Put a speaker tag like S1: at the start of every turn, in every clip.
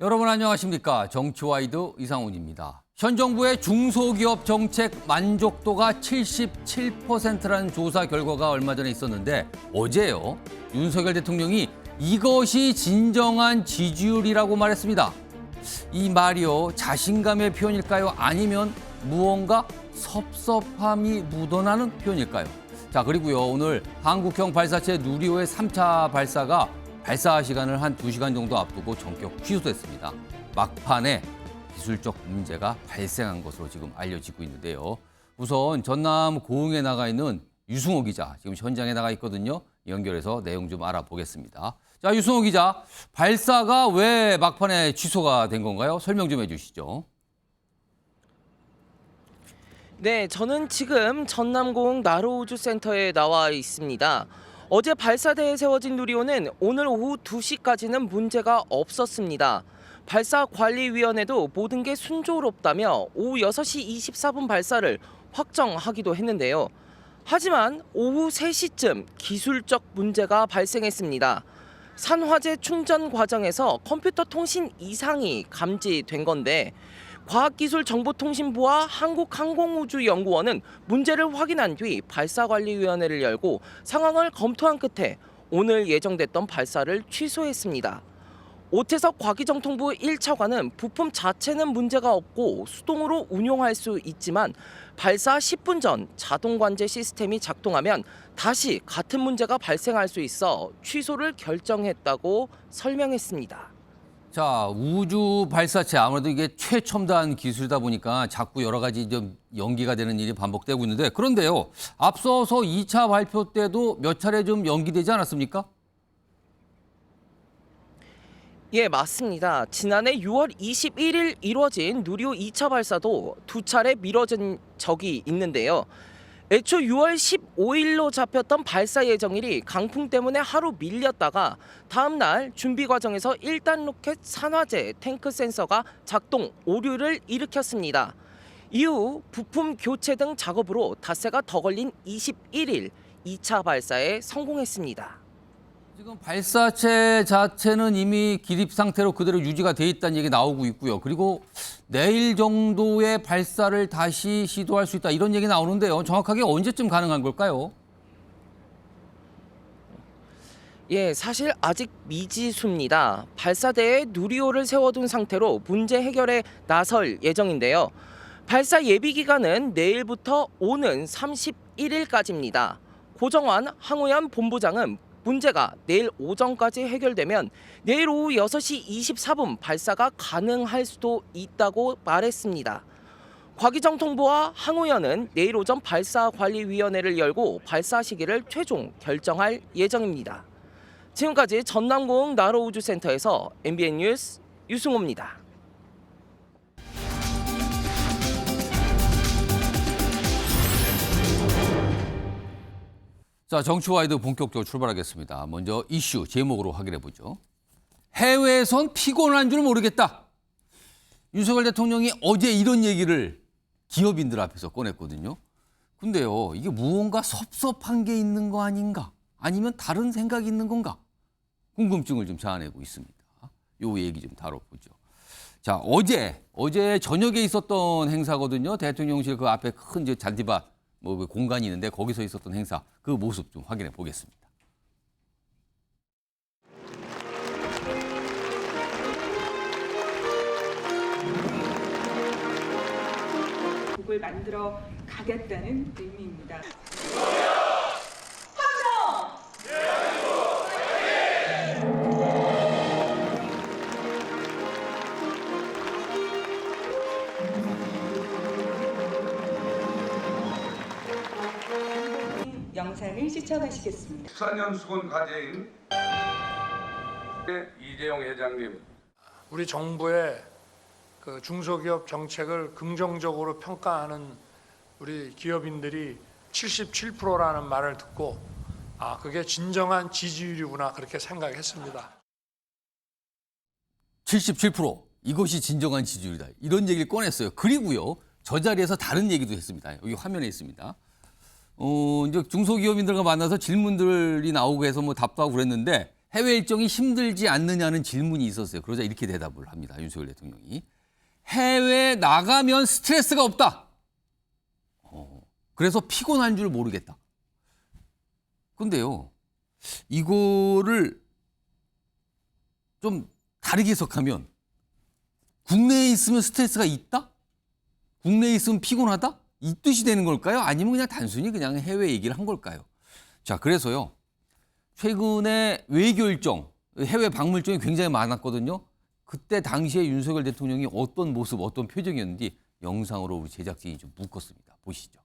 S1: 여러분 안녕하십니까? 정치와이드 이상훈입니다. 현 정부의 중소기업 정책 만족도가 77%라는 조사 결과가 얼마 전에 있었는데 어제요. 윤석열 대통령이 이것이 진정한 지지율이라고 말했습니다. 이 말이요. 자신감의 표현일까요? 아니면 무언가 섭섭함이 묻어나는 표현일까요? 자, 그리고요. 오늘 한국형 발사체 누리호의 3차 발사가 발사 시간을 한 2시간 정도 앞두고 전격 취소됐습니다. 막판에 기술적 문제가 발생한 것으로 지금 알려지고 있는데요. 우선 전남 고흥에 나가 있는 유승호 기자, 지금 현장에 나가 있거든요. 연결해서 내용 좀 알아보겠습니다. 자, 유승호 기자, 발사가 왜 막판에 취소가 된 건가요? 설명 좀 해주시죠.
S2: 네, 저는 지금 전남고흥 나로우주센터에 나와 있습니다. 어제 발사대에 세워진 누리호는 오늘 오후 2시까지는 문제가 없었습니다. 발사관리위원회도 모든 게 순조롭다며 오후 6시 24분 발사를 확정하기도 했는데요. 하지만 오후 3시쯤 기술적 문제가 발생했습니다. 산화제 충전 과정에서 컴퓨터 통신 이상이 감지된 건데 과학기술정보통신부와 한국항공우주연구원은 문제를 확인한 뒤 발사관리위원회를 열고 상황을 검토한 끝에 오늘 예정됐던 발사를 취소했습니다. 오태석 과기정통부 1차관은 부품 자체는 문제가 없고 수동으로 운용할 수 있지만 발사 10분 전 자동관제 시스템이 작동하면 다시 같은 문제가 발생할 수 있어 취소를 결정했다고 설명했습니다.
S1: 자, 우주 발사체 아무래도 이게 최첨단 기술이다 보니까 자꾸 여러 가지 좀 연기가 되는 일이 반복되고 있는데 그런데요. 앞서서 2차 발표 때도 몇 차례 좀 연기되지 않았습니까?
S2: 예, 맞습니다. 지난해 6월 21일 이뤄진 누리호 2차 발사도 2차례 미뤄진 적이 있는데요. 애초 6월 15일로 잡혔던 발사 예정일이 강풍 때문에 하루 밀렸다가 다음 날 준비 과정에서 1단 로켓 산화제 탱크 센서가 작동 오류를 일으켰습니다. 이후 부품 교체 등 작업으로 닷새가 더 걸린 21일 2차 발사에 성공했습니다.
S1: 지금 발사체 자체는 이미 기립 상태로 그대로 유지가 돼 있다는 얘기 나오고 있고요. 그리고 내일 정도의 발사를 다시 시도할 수 있다 이런 얘기 나오는데요. 정확하게 언제쯤 가능한 걸까요?
S2: 예, 사실 아직 미지수입니다. 발사대에 누리호를 세워둔 상태로 문제 해결에 나설 예정인데요. 발사 예비 기간은 내일부터 오는 31일까지입니다. 고정환 항우연 본부장은 문제가 내일 오전까지 해결되면 내일 오후 6시 24분 발사가 가능할 수도 있다고 말했습니다. 과기정통부와 항우연은 내일 오전 발사관리위원회를 열고 발사 시기를 최종 결정할 예정입니다. 지금까지 전남고흥 나로우주센터에서 MBN 뉴스 유승호입니다.
S1: 자, 정치와이드 본격적으로 출발하겠습니다. 먼저 이슈 제목으로 확인해 보죠. 해외에선 피곤한 줄 모르겠다. 윤석열 대통령이 어제 이런 얘기를 기업인들 앞에서 꺼냈거든요. 근데요, 이게 무언가 섭섭한 게 있는 거 아닌가? 아니면 다른 생각이 있는 건가? 궁금증을 좀 자아내고 있습니다. 요 얘기 좀 다뤄보죠. 자, 어제 저녁에 있었던 행사거든요. 대통령실 그 앞에 큰 이제 잔디밭 뭐 공간이 있는데 거기서 있었던 행사 그 모습 좀 확인해 보겠습니다.
S3: 국을 만들어 가겠다는 의미입니다. 영상을 시청하시겠습니다.
S4: 수산연수군 과제인 이재용 회장님,
S5: 우리 정부의 그 중소기업 정책을 긍정적으로 평가하는 우리 기업인들이 77%라는 말을 듣고 그게 진정한 지지율이구나 그렇게 생각했습니다.
S1: 77% 이것이 진정한 지지율이다. 이런 얘기를 꺼냈어요. 그리고요. 저 자리에서 다른 얘기도 했습니다. 여기 화면에 있습니다. 이제 중소기업인들과 만나서 질문들이 나오고 해서 뭐 답도 하고 그랬는데 해외 일정이 힘들지 않느냐는 질문이 있었어요. 그러자 이렇게 대답을 합니다. 윤석열 대통령이. 해외 나가면 스트레스가 없다. 그래서 피곤한 줄 모르겠다. 근데요, 이거를 좀 다르게 해석하면 국내에 있으면 스트레스가 있다? 국내에 있으면 피곤하다? 이 뜻이 되는 걸까요? 아니면 그냥 단순히 그냥 해외 얘기를 한 걸까요? 자, 그래서요. 최근에 외교 일정, 해외 방문 일정이 굉장히 많았거든요. 그때 당시에 윤석열 대통령이 어떤 모습, 어떤 표정이었는지 영상으로 우리 제작진이 좀 묶었습니다. 보시죠.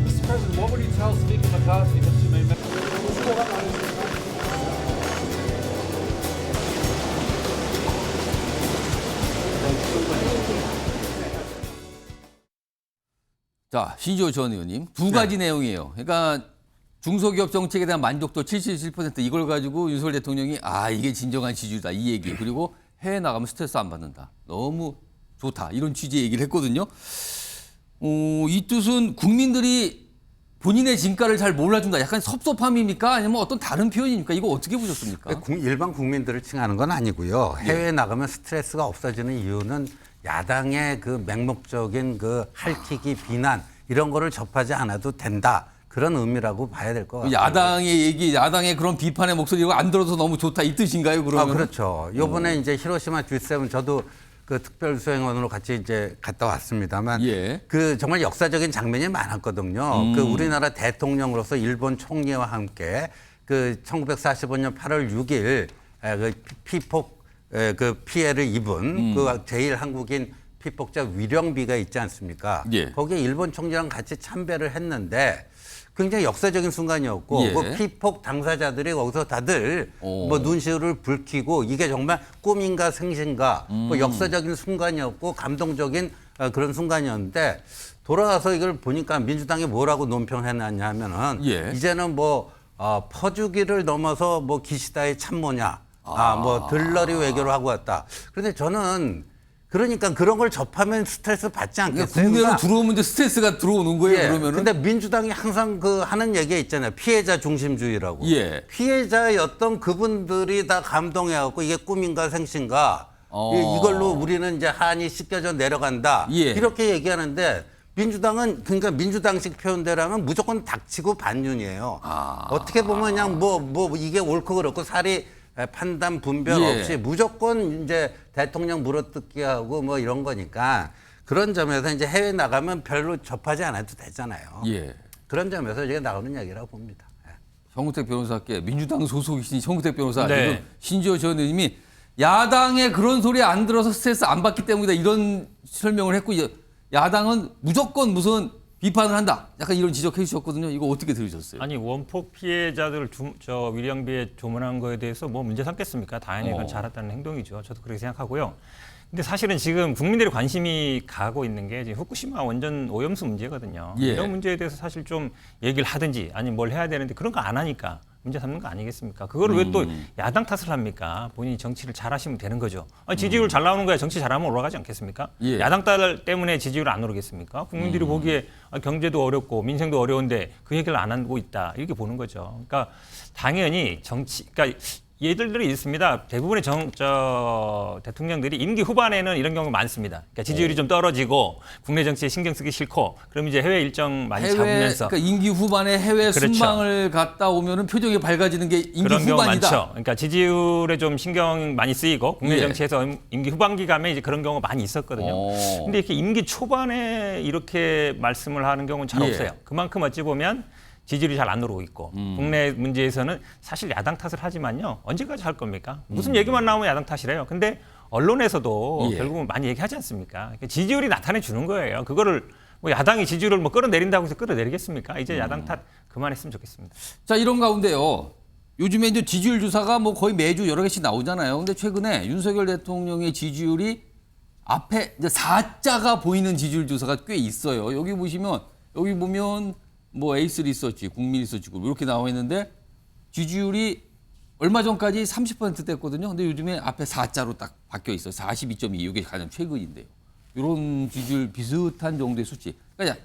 S6: Mr. President, what would you tell Speaker McCarthy that she may make?
S1: 자, 신지호 전 의원님 두 가지 내용이에요. 그러니까 중소기업 정책에 대한 만족도 77% 이걸 가지고 윤석열 대통령이 이게 진정한 지지율이다 이 얘기. 그리고 해외 나가면 스트레스 안 받는다. 너무 좋다. 이런 취지의 얘기를 했거든요. 이 뜻은 국민들이 본인의 진가를 잘 몰라준다. 약간 섭섭함입니까? 아니면 어떤 다른 표현입니까? 이거 어떻게 보셨습니까?
S7: 일반 국민들을 칭하는 건 아니고요. 해외에 나가면 스트레스가 없어지는 이유는 야당의 그 맹목적인 그 할퀴기 비난 이런 거를 접하지 않아도 된다. 그런 의미라고 봐야 될 것 같아요.
S1: 야당의 얘기, 야당의 그런 비판의 목소리가 안 들어서 너무 좋다 이 뜻인가요? 그러면?
S7: 그렇죠. 요번에 이제 히로시마 G7 저도 그 특별 수행원으로 같이 이제 갔다 왔습니다만
S1: 예.
S7: 그 정말 역사적인 장면이 많았거든요. 그 우리나라 대통령으로서 일본 총리와 함께 그 1945년 8월 6일 그 피폭 그 피해를 입은 그 제일 한국인 피폭자 위령비가 있지 않습니까?
S1: 예.
S7: 거기에 일본 총리랑 같이 참배를 했는데 굉장히 역사적인 순간이었고
S1: 예.
S7: 그 피폭 당사자들이 거기서 다들 뭐 눈시울을 붉히고 이게 정말 꿈인가 생신가 뭐 역사적인 순간이었고 감동적인 그런 순간이었는데 돌아가서 이걸 보니까 민주당이 뭐라고 논평해놨냐 하면은
S1: 예.
S7: 이제는 뭐 퍼주기를 넘어서 뭐 기시다의 참모냐 뭐 들러리 외교를 하고 왔다. 그런데 저는 그러니까 그런 걸 접하면 스트레스 받지 않겠어요?
S1: 국내로 들어오면 이제 스트레스가 들어오는 거예요,
S7: 예.
S1: 그러면은?
S7: 근데 민주당이 항상 그 하는 얘기가 있잖아요. 피해자 중심주의라고.
S1: 예.
S7: 피해자였던 그분들이 다 감동해갖고 이게 꿈인가 생신가 이걸로 우리는 이제 한이 씻겨져 내려간다.
S1: 예.
S7: 이렇게 얘기하는데 민주당은 그러니까 민주당식 표현대로하면 무조건 닥치고 반윤이에요. 어떻게 보면 그냥 뭐 이게 옳고 그렇고 살이 판단 분별
S1: 예.
S7: 없이 무조건 이제 대통령 물어뜯기 하고 뭐 이런 거니까 그런 점에서 이제 해외 나가면 별로 접하지 않아도 되잖아요.
S1: 예.
S7: 그런 점에서 제가 나오는 얘기라고 봅니다.
S1: 정우택 변호사께 민주당 소속이신 정우택 변호사
S5: 네.
S1: 지금 신지호 전 의원님이 야당의 그런 소리 안 들어서 스트레스 안 받기 때문이다 이런 설명을 했고 이제 야당은 무조건 무슨 비판을 한다. 약간 이런 지적해 주셨거든요. 이거 어떻게 들으셨어요?
S8: 아니 원폭 피해자들 저 위령비에 조문한 거에 대해서 뭐 문제 삼겠습니까? 당연히 그건 잘했다는 행동이죠. 저도 그렇게 생각하고요. 근데 사실은 지금 국민들의 관심이 가고 있는 게 지금 후쿠시마 원전 오염수 문제거든요.
S1: 예.
S8: 이런 문제에 대해서 사실 좀 얘기를 하든지 아니면 뭘 해야 되는데 그런 거 안 하니까 문제 삼는 거 아니겠습니까? 그거를 왜 또 야당 탓을 합니까? 본인이 정치를 잘하시면 되는 거죠. 지지율 잘 나오는 거야 정치 잘하면 올라가지 않겠습니까?
S1: 예.
S8: 야당 딸 때문에 지지율 안 오르겠습니까? 국민들이 보기에 경제도 어렵고 민생도 어려운데 그 얘기를 안 하고 있다 이렇게 보는 거죠. 그러니까 당연히 그러니까 예들들이 있습니다. 대부분의 대통령들이 임기 후반에는 이런 경우가 많습니다. 그러니까 지지율이 좀 떨어지고 국내 정치에 신경 쓰기 싫고 그럼 이제 해외 일정 많이 잡으면서
S1: 그러니까 임기 후반에 해외
S8: 그렇죠.
S1: 순방을 갔다 오면은 표정이 밝아지는 게 임기
S8: 그런 경우
S1: 후반이다.
S8: 많죠. 그러니까 지지율에 좀 신경 많이 쓰이고 국내
S1: 예.
S8: 정치에서 임기 후반기 가면 이제 그런 경우가 많이 있었거든요. 근데 이렇게 임기 초반에 이렇게 말씀을 하는 경우는 잘
S1: 예.
S8: 없어요. 그만큼 어찌 보면 지지율이 잘 안 오르고 있고 국내 문제에서는 사실 야당 탓을 하지만요. 언제까지 할 겁니까? 무슨 얘기만 나오면 야당 탓이래요. 근데 언론에서도
S1: 예.
S8: 결국은 많이 얘기하지 않습니까? 그러니까 지지율이 나타내 주는 거예요. 그거를 뭐 야당이 지지율을 뭐 끌어내린다고 해서 끌어내리겠습니까? 이제 야당 탓 그만했으면 좋겠습니다.
S1: 자, 이런 가운데요. 요즘에 이제 지지율 조사가 뭐 거의 매주 여러 개씩 나오잖아요. 근데 최근에 윤석열 대통령의 지지율이 앞에 이제 4자가 보이는 지지율 조사가 꽤 있어요. 여기 보면 뭐 에이스 리서치, 국민 리서치 그룹 이렇게 나와 있는데 지지율이 얼마 전까지 30%대였거든요. 근데 요즘에 앞에 4자로 딱 바뀌어 있어요. 42.2. 이게 가장 최근인데요. 이런 지지율 비슷한 정도의 수치. 그러니까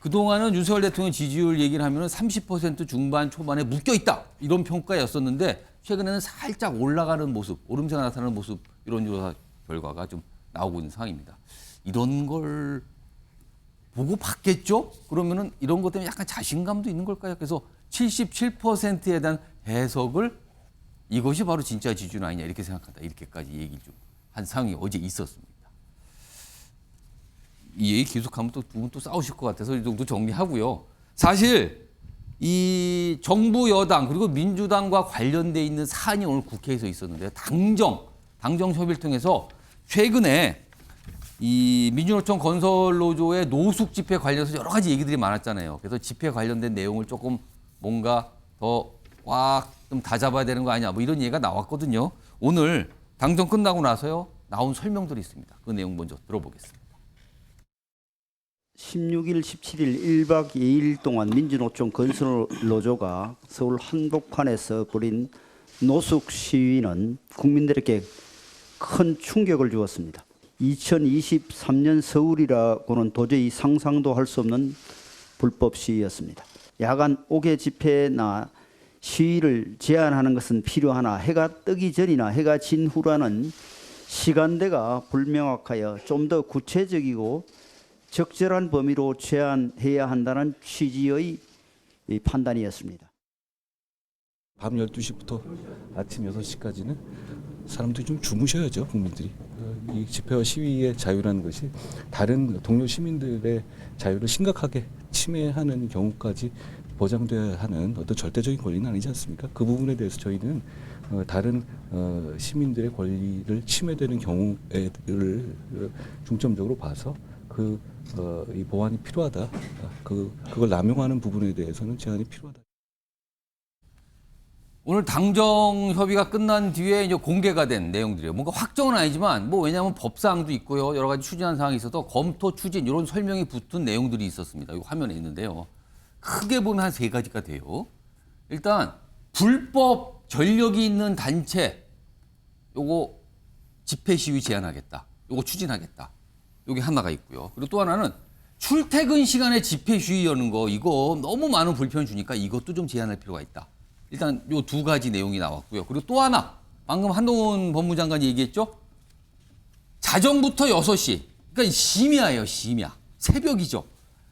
S1: 그동안은 윤석열 대통령 지지율 얘기를 하면 30% 중반 초반에 묶여 있다. 이런 평가였었는데 최근에는 살짝 올라가는 모습, 오름세가 나타나는 모습 이런 조사 결과가 좀 나오고 있는 상황입니다. 이런 걸 보고 봤겠죠? 그러면은 이런 것 때문에 약간 자신감도 있는 걸까요? 그래서 77%에 대한 해석을 이것이 바로 진짜 지지율 아니냐 이렇게 생각한다. 이렇게까지 얘기를 좀 한 상황이 어제 있었습니다. 이 얘기 계속하면 또 두 분 또 싸우실 것 같아서 이 정도 정리하고요. 사실 이 정부 여당 그리고 민주당과 관련돼 있는 사안이 오늘 국회에서 있었는데요. 당정 협의를 통해서 최근에 이 민주노총 건설노조의 노숙 집회 관련해서 여러 가지 얘기들이 많았잖아요. 그래서 집회 관련된 내용을 조금 뭔가 더 꽉 좀 다잡아야 되는 거 아니냐 뭐 이런 얘기가 나왔거든요. 오늘 당정 끝나고 나서요 나온 설명들이 있습니다. 그 내용 먼저 들어보겠습니다.
S9: 16일, 17일 1박 2일 동안 민주노총 건설노조가 서울 한복판에서 벌인 노숙 시위는 국민들에게 큰 충격을 주었습니다. 2023년 서울이라고는 도저히 상상도 할 수 없는 불법 시위였습니다. 야간 5개 집회나 시위를 제한하는 것은 필요하나 해가 뜨기 전이나 해가 진 후라는 시간대가 불명확하여 좀 더 구체적이고 적절한 범위로 제한해야 한다는 취지의 판단이었습니다.
S10: 밤 12시부터 아침 6시까지는 사람들이 좀 주무셔야죠, 국민들이. 이 집회와 시위의 자유라는 것이 다른 동료 시민들의 자유를 심각하게 침해하는 경우까지 보장돼야 하는 어떤 절대적인 권리는 아니지 않습니까? 그 부분에 대해서 저희는 다른 시민들의 권리를 침해되는 경우를 중점적으로 봐서 이 보완이 필요하다. 그걸 남용하는 부분에 대해서는 제한이 필요하다.
S1: 오늘 당정 협의가 끝난 뒤에 이제 공개가 된 내용들이에요. 뭔가 확정은 아니지만 뭐 왜냐하면 법사항도 있고요. 여러 가지 추진한 사항이 있어서 검토, 추진 이런 설명이 붙은 내용들이 있었습니다. 이거 화면에 있는데요. 크게 보면 한 3가지가 돼요. 일단 불법 전력이 있는 단체 요거 집회 시위 제한하겠다. 요거 추진하겠다. 요게 하나가 있고요. 그리고 또 하나는 출퇴근 시간에 집회 시위 여는 거 이거 너무 많은 불편 주니까 이것도 좀 제한할 필요가 있다. 일단 요 2가지 내용이 나왔고요. 그리고 또 하나 방금 한동훈 법무장관이 얘기했죠. 자정부터 6시. 그러니까 심야예요. 심야. 새벽이죠.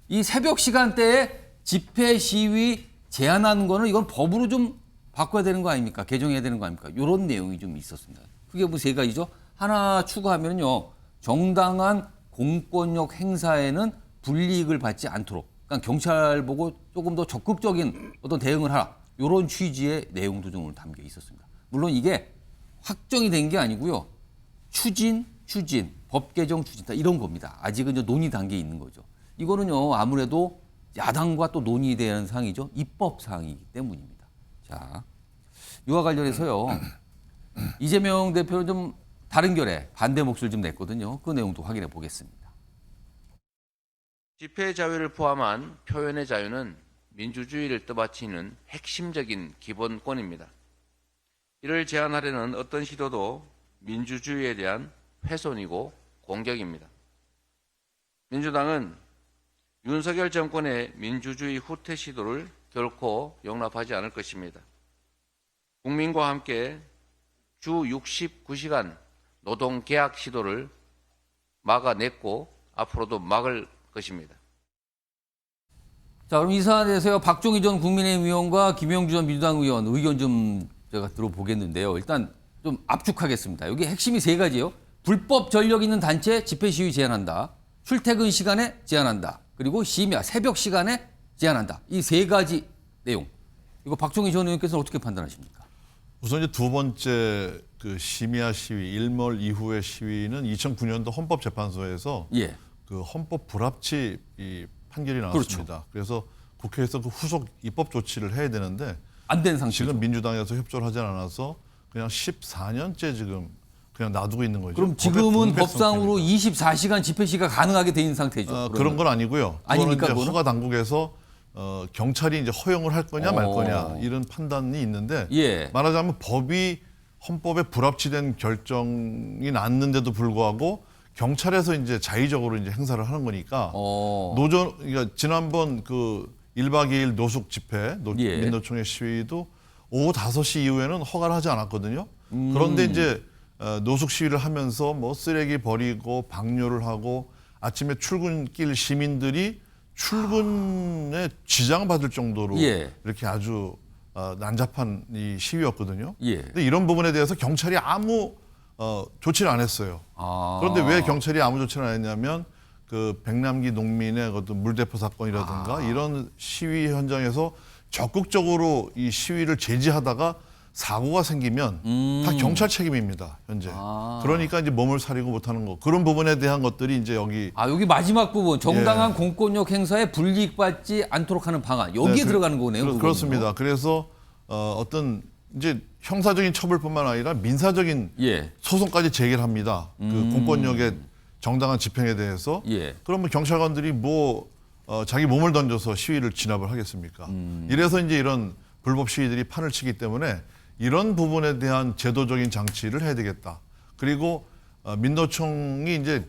S1: 이 새벽 시간대에 집회 시위 제한하는 거는 이건 법으로 좀 바꿔야 되는 거 아닙니까? 개정해야 되는 거 아닙니까? 이런 내용이 좀 있었습니다. 그게 뭐 3가지죠. 하나 추가하면요. 정당한 공권력 행사에는 불이익을 받지 않도록. 그러니까 경찰 보고 조금 더 적극적인 어떤 대응을 하라. 이런 취지의 내용도 좀 오늘 담겨 있었습니다. 물론 이게 확정이 된 게 아니고요. 추진, 법 개정 추진 이런 겁니다. 아직은 이제 논의 단계에 있는 거죠. 이거는요. 아무래도 야당과 또 논의되는 사항이죠. 입법 사항이기 때문입니다. 자, 이와 관련해서요. 이재명 대표는 좀 다른 결에 반대 목소리를 좀 냈거든요. 그 내용도 확인해 보겠습니다.
S11: 집회 자유를 포함한 표현의 자유는 민주주의를 떠받치는 핵심적인 기본권입니다. 이를 제한하려는 어떤 시도도 민주주의에 대한 훼손이고 공격입니다. 민주당은 윤석열 정권의 민주주의 후퇴 시도를 결코 용납하지 않을 것입니다. 국민과 함께 주 69시간 노동 계약 시도를 막아냈고 앞으로도 막을 것입니다.
S1: 자, 그럼 이 사안에 대해서요. 박종희 전 국민의힘 의원과 김영주 전 민주당 의원 의견 좀 제가 들어보겠는데요. 일단 좀 압축하겠습니다. 여기 핵심이 3가지예요. 불법 전력 있는 단체 집회 시위 제한한다. 출퇴근 시간에 제한한다. 그리고 심야 새벽 시간에 제한한다. 이 세 가지 내용. 이거 박종희 전 의원께서는 어떻게 판단하십니까?
S12: 우선 이제 두 번째 그 심야 시위, 일몰 이후의 시위는 2009년도 헌법재판소에서
S1: 예.
S12: 그 헌법 불합치 이 판결이 나왔습니다.
S1: 그렇죠.
S12: 그래서 국회에서 그 후속 입법 조치를 해야 되는데
S1: 안 된 상태죠.
S12: 지금 민주당에서 협조를 하지 않아서 그냥 14년째 지금 그냥 놔두고 있는 거죠.
S1: 그럼 지금은 법상으로 24시간 집회 시가 가능하게 돼 있는 상태죠.
S12: 그런 건 아니고요.
S1: 아닙니까,
S12: 그거는 이제
S1: 그거는?
S12: 허가 당국에서 경찰이 이제 허용을 할 거냐 말 거냐 이런 판단이 있는데
S1: 예.
S12: 말하자면 법이 헌법에 불합치된 결정이 났는데도 불구하고 경찰에서 이제 자의적으로 이제 행사를 하는 거니까 그러니까 지난번 그 1박 2일 노숙 집회,
S1: 예.
S12: 민노총의 시위도 오후 5시 이후에는 허가를 하지 않았거든요. 그런데 이제 노숙 시위를 하면서 뭐 쓰레기 버리고 방뇨를 하고 아침에 출근길 시민들이 출근에 지장받을 정도로
S1: 예.
S12: 이렇게 아주 난잡한 이 시위였거든요.
S1: 예.
S12: 근데 이런 부분에 대해서 경찰이 아무 조치를 안 했어요. 그런데 왜 경찰이 아무 조치를 안 했냐면 그 백남기 농민의 어떤 물대포 사건이라든가 이런 시위 현장에서 적극적으로 이 시위를 제지하다가 사고가 생기면 다 경찰 책임입니다, 현재. 그러니까 이제 몸을 사리고 못하는 거. 그런 부분에 대한 것들이 이제 여기.
S1: 여기 마지막 부분. 정당한 공권력 행사에 불이익받지 않도록 하는 방안. 여기에 들어가는 거네요.
S12: 그렇습니다. 그래서 어떤 이제 형사적인 처벌뿐만 아니라 민사적인
S1: 예.
S12: 소송까지 제기를 합니다. 그 공권력의 정당한 집행에 대해서.
S1: 예.
S12: 그러면 경찰관들이 자기 몸을 던져서 시위를 진압을 하겠습니까? 이래서 이제 이런 불법 시위들이 판을 치기 때문에 이런 부분에 대한 제도적인 장치를 해야 되겠다. 그리고 민노총이 이제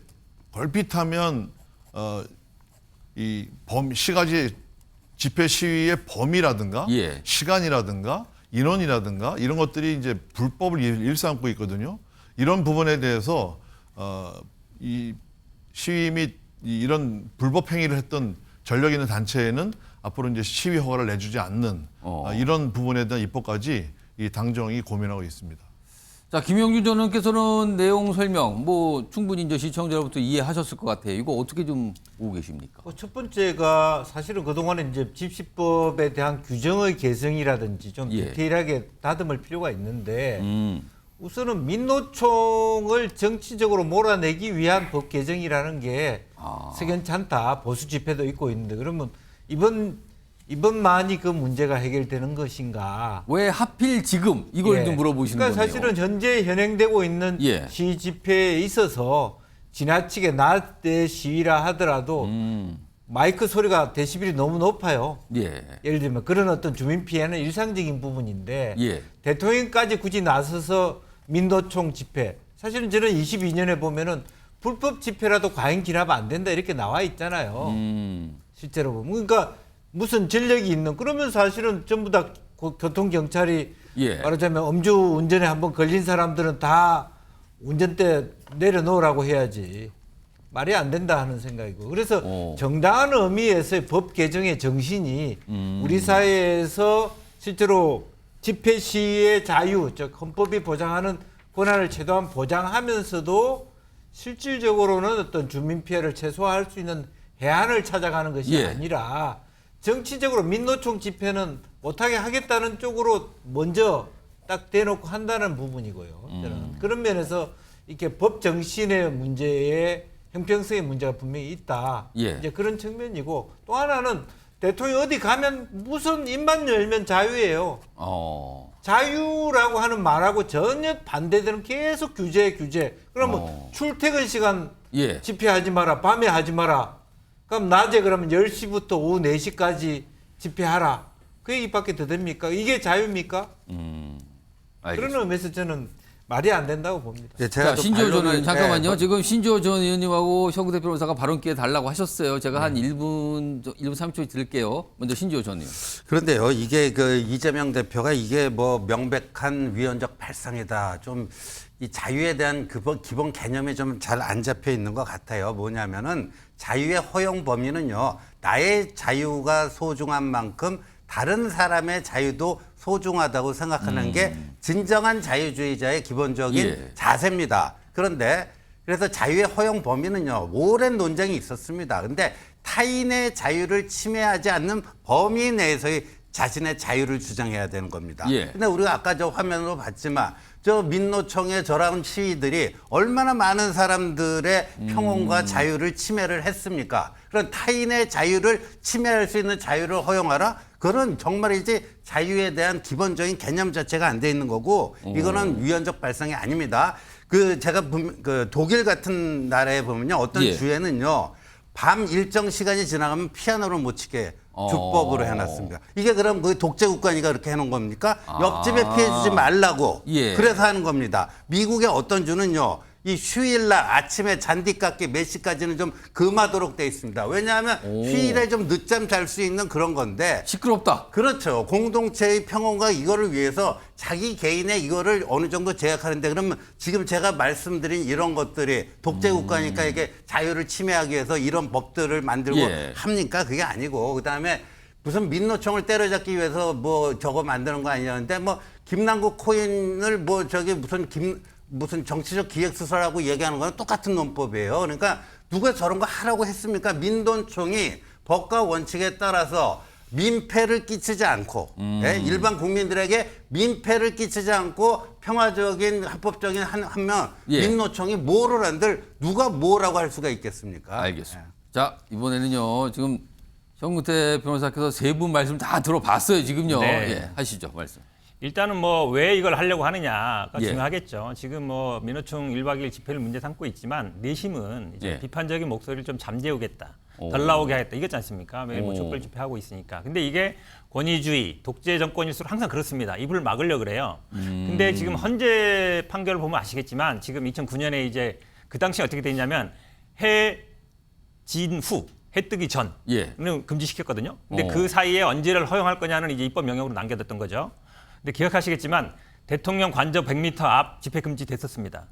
S12: 걸핏하면 이 시가지 집회 시위의 범위라든가
S1: 예.
S12: 시간이라든가 인원이라든가 이런 것들이 이제 불법을 일삼고 있거든요. 이런 부분에 대해서 이 시위 및 이런 불법 행위를 했던 전력 있는 단체에는 앞으로 이제 시위 허가를 내주지 않는 이런 부분에 대한 입법까지 이 당정이 고민하고 있습니다.
S1: 자, 김영준 전 의원께서는 내용 설명 충분히 이제 시청자로부터 이해하셨을 것 같아요. 이거 어떻게 좀 보고 계십니까?
S13: 첫 번째가 사실은 그동안에 이제 집시법에 대한 규정의 개정이라든지 좀
S1: 예.
S13: 디테일하게 다듬을 필요가 있는데 우선은 민노총을 정치적으로 몰아내기 위한 법 개정이라는 게 석연치 않다. 보수 집회도 있고 있는데 그러면 이번만이 그 문제가 해결되는 것인가?
S1: 왜 하필 지금 이걸 좀 물어보시는 거네요.
S13: 그러니까 사실은 현재 현행되고 있는
S1: 예.
S13: 시위 집회에 있어서 지나치게 낮에 시위라 하더라도 마이크 소리가 데시벨이 너무 높아요.
S1: 예.
S13: 예를 들면 그런 어떤 주민 피해는 일상적인 부분인데
S1: 예.
S13: 대통령까지 굳이 나서서 민노총 집회 사실은 저는 22년에 보면은 불법 집회라도 과잉 진압 안 된다 이렇게 나와 있잖아요. 실제로 보면 그러니까 무슨 전력이 있는 그러면 사실은 전부 다 교통 경찰이
S1: 예.
S13: 말하자면 음주 운전에 한번 걸린 사람들은 다 운전대 내려놓으라고 해야지 말이 안 된다 하는 생각이고 그래서 정당한 의미에서의 법 개정의 정신이 우리 사회에서 실제로 집회 시위의 자유, 즉 헌법이 보장하는 권한을 최대한 보장하면서도 실질적으로는 어떤 주민 피해를 최소화할 수 있는 해안을 찾아가는 것이
S1: 예.
S13: 아니라 정치적으로 민노총 집회는 못하게 하겠다는 쪽으로 먼저 딱 대놓고 한다는 부분이고요. 저는 그런 면에서 이렇게 법 정신의 문제에 형평성의 문제가 분명히 있다.
S1: 예.
S13: 이제 그런 측면이고 또 하나는 대통령이 어디 가면 무슨 입만 열면 자유예요. 자유라고 하는 말하고 전혀 반대되는 계속 규제. 그러면 출퇴근 시간
S1: 예.
S13: 집회하지 마라. 밤에 하지 마라. 그럼 낮에 그러면 10시부터 오후 4시까지 집회하라. 그 얘기밖에 더 됩니까? 이게 자유입니까? 그런 의미에서 저는 말이 안 된다고 봅니다.
S7: 네,
S1: 자, 신지호 전 의원 잠깐만요. 지금 신지호 전 의원님하고 셔그대 변호사가 발언 기회 달라고 하셨어요. 제가 한 1분 3초 드릴게요. 먼저 신지호 전 의원.
S7: 그런데요, 이게 그 이재명 대표가 이게 뭐 명백한 위헌적 발상이다. 좀 이 자유에 대한 기본 개념이 좀 잘 안 잡혀 있는 것 같아요. 뭐냐면은 자유의 허용 범위는요, 나의 자유가 소중한 만큼 다른 사람의 자유도 소중하다고 생각하는 게 진정한 자유주의자의 기본적인 자세입니다. 그런데 그래서 자유의 허용 범위는요, 오랜 논쟁이 있었습니다. 근데 타인의 자유를 침해하지 않는 범위 내에서의 자신의 자유를 주장해야 되는 겁니다.
S1: 예.
S7: 근데 우리가 아까 저 화면으로 봤지만 저 민노총의 저런 시위들이 얼마나 많은 사람들의 평온과 자유를 침해를 했습니까? 그런 타인의 자유를 침해할 수 있는 자유를 허용하라? 그건 정말이지 자유에 대한 기본적인 개념 자체가 안 돼 있는 거고 이거는 유연적 발상이 아닙니다. 그 제가 그 독일 같은 나라에 보면요. 어떤
S1: 예.
S7: 주에는요. 밤 일정 시간이 지나가면 피아노를 못 치게 주법으로 해놨습니다. 이게 그럼 그 독재국가니까 그렇게 해놓은 겁니까? 옆집에 피해주지 말라고.
S1: 예.
S7: 그래서 하는 겁니다. 미국의 어떤 주는요. 이 휴일날 아침에 잔디 깎기 몇 시까지는 좀 금하도록 돼 있습니다. 왜냐하면 휴일에 좀 늦잠 잘 수 있는 그런 건데.
S1: 시끄럽다.
S7: 그렇죠. 공동체의 평온과 이거를 위해서 자기 개인의 이거를 어느 정도 제약하는데 그러면 지금 제가 말씀드린 이런 것들이 독재국가니까 이게 자유를 침해하기 위해서 이런 법들을 만들고
S1: 예.
S7: 합니까? 그게 아니고 그다음에 무슨 민노총을 때려잡기 위해서 뭐 저거 만드는 거 아니냐는데 뭐 김남국 코인을 뭐 저기 무슨 정치적 기획수사라고 얘기하는 거는 똑같은 논법이에요. 그러니까 누가 저런 거 하라고 했습니까? 민노총이 법과 원칙에 따라서 민폐를 끼치지 않고 예? 일반 국민들에게 민폐를 끼치지 않고 평화적인 합법적인 한면
S1: 예.
S7: 민노총이 뭐를 한들 누가 뭐라고 할 수가 있겠습니까?
S1: 알겠습니다. 자, 이번에는요. 지금 정근태 변호사께서 세 분 말씀 다 들어봤어요. 지금요.
S8: 네.
S1: 예, 하시죠. 말씀.
S8: 일단은 뭐 왜 이걸 하려고 하느냐가
S1: 예.
S8: 중요하겠죠. 지금 뭐 민노총 1박 2일 집회를 문제 삼고 있지만 내심은 이제
S1: 예.
S8: 비판적인 목소리를 좀 잠재우겠다.
S1: 오.
S8: 덜 나오게 하겠다. 이거지 않습니까? 매일 뭐
S1: 오.
S8: 촛불 집회하고 있으니까. 근데 이게 권위주의, 독재 정권일수록 항상 그렇습니다. 입을 막으려고 그래요. 근데 지금 헌재 판결을 보면 아시겠지만 지금 2009년에 이제 그 당시 어떻게 됐냐면 해진 후 해 뜨기 전은
S1: 예.
S8: 금지시켰거든요. 근데
S1: 어.
S8: 그 사이에 언제를 허용할 거냐는 이제 입법 명령으로 남겨뒀던 거죠. 근데 기억하시겠지만 대통령 관저 100m 앞 집회 금지 됐었습니다.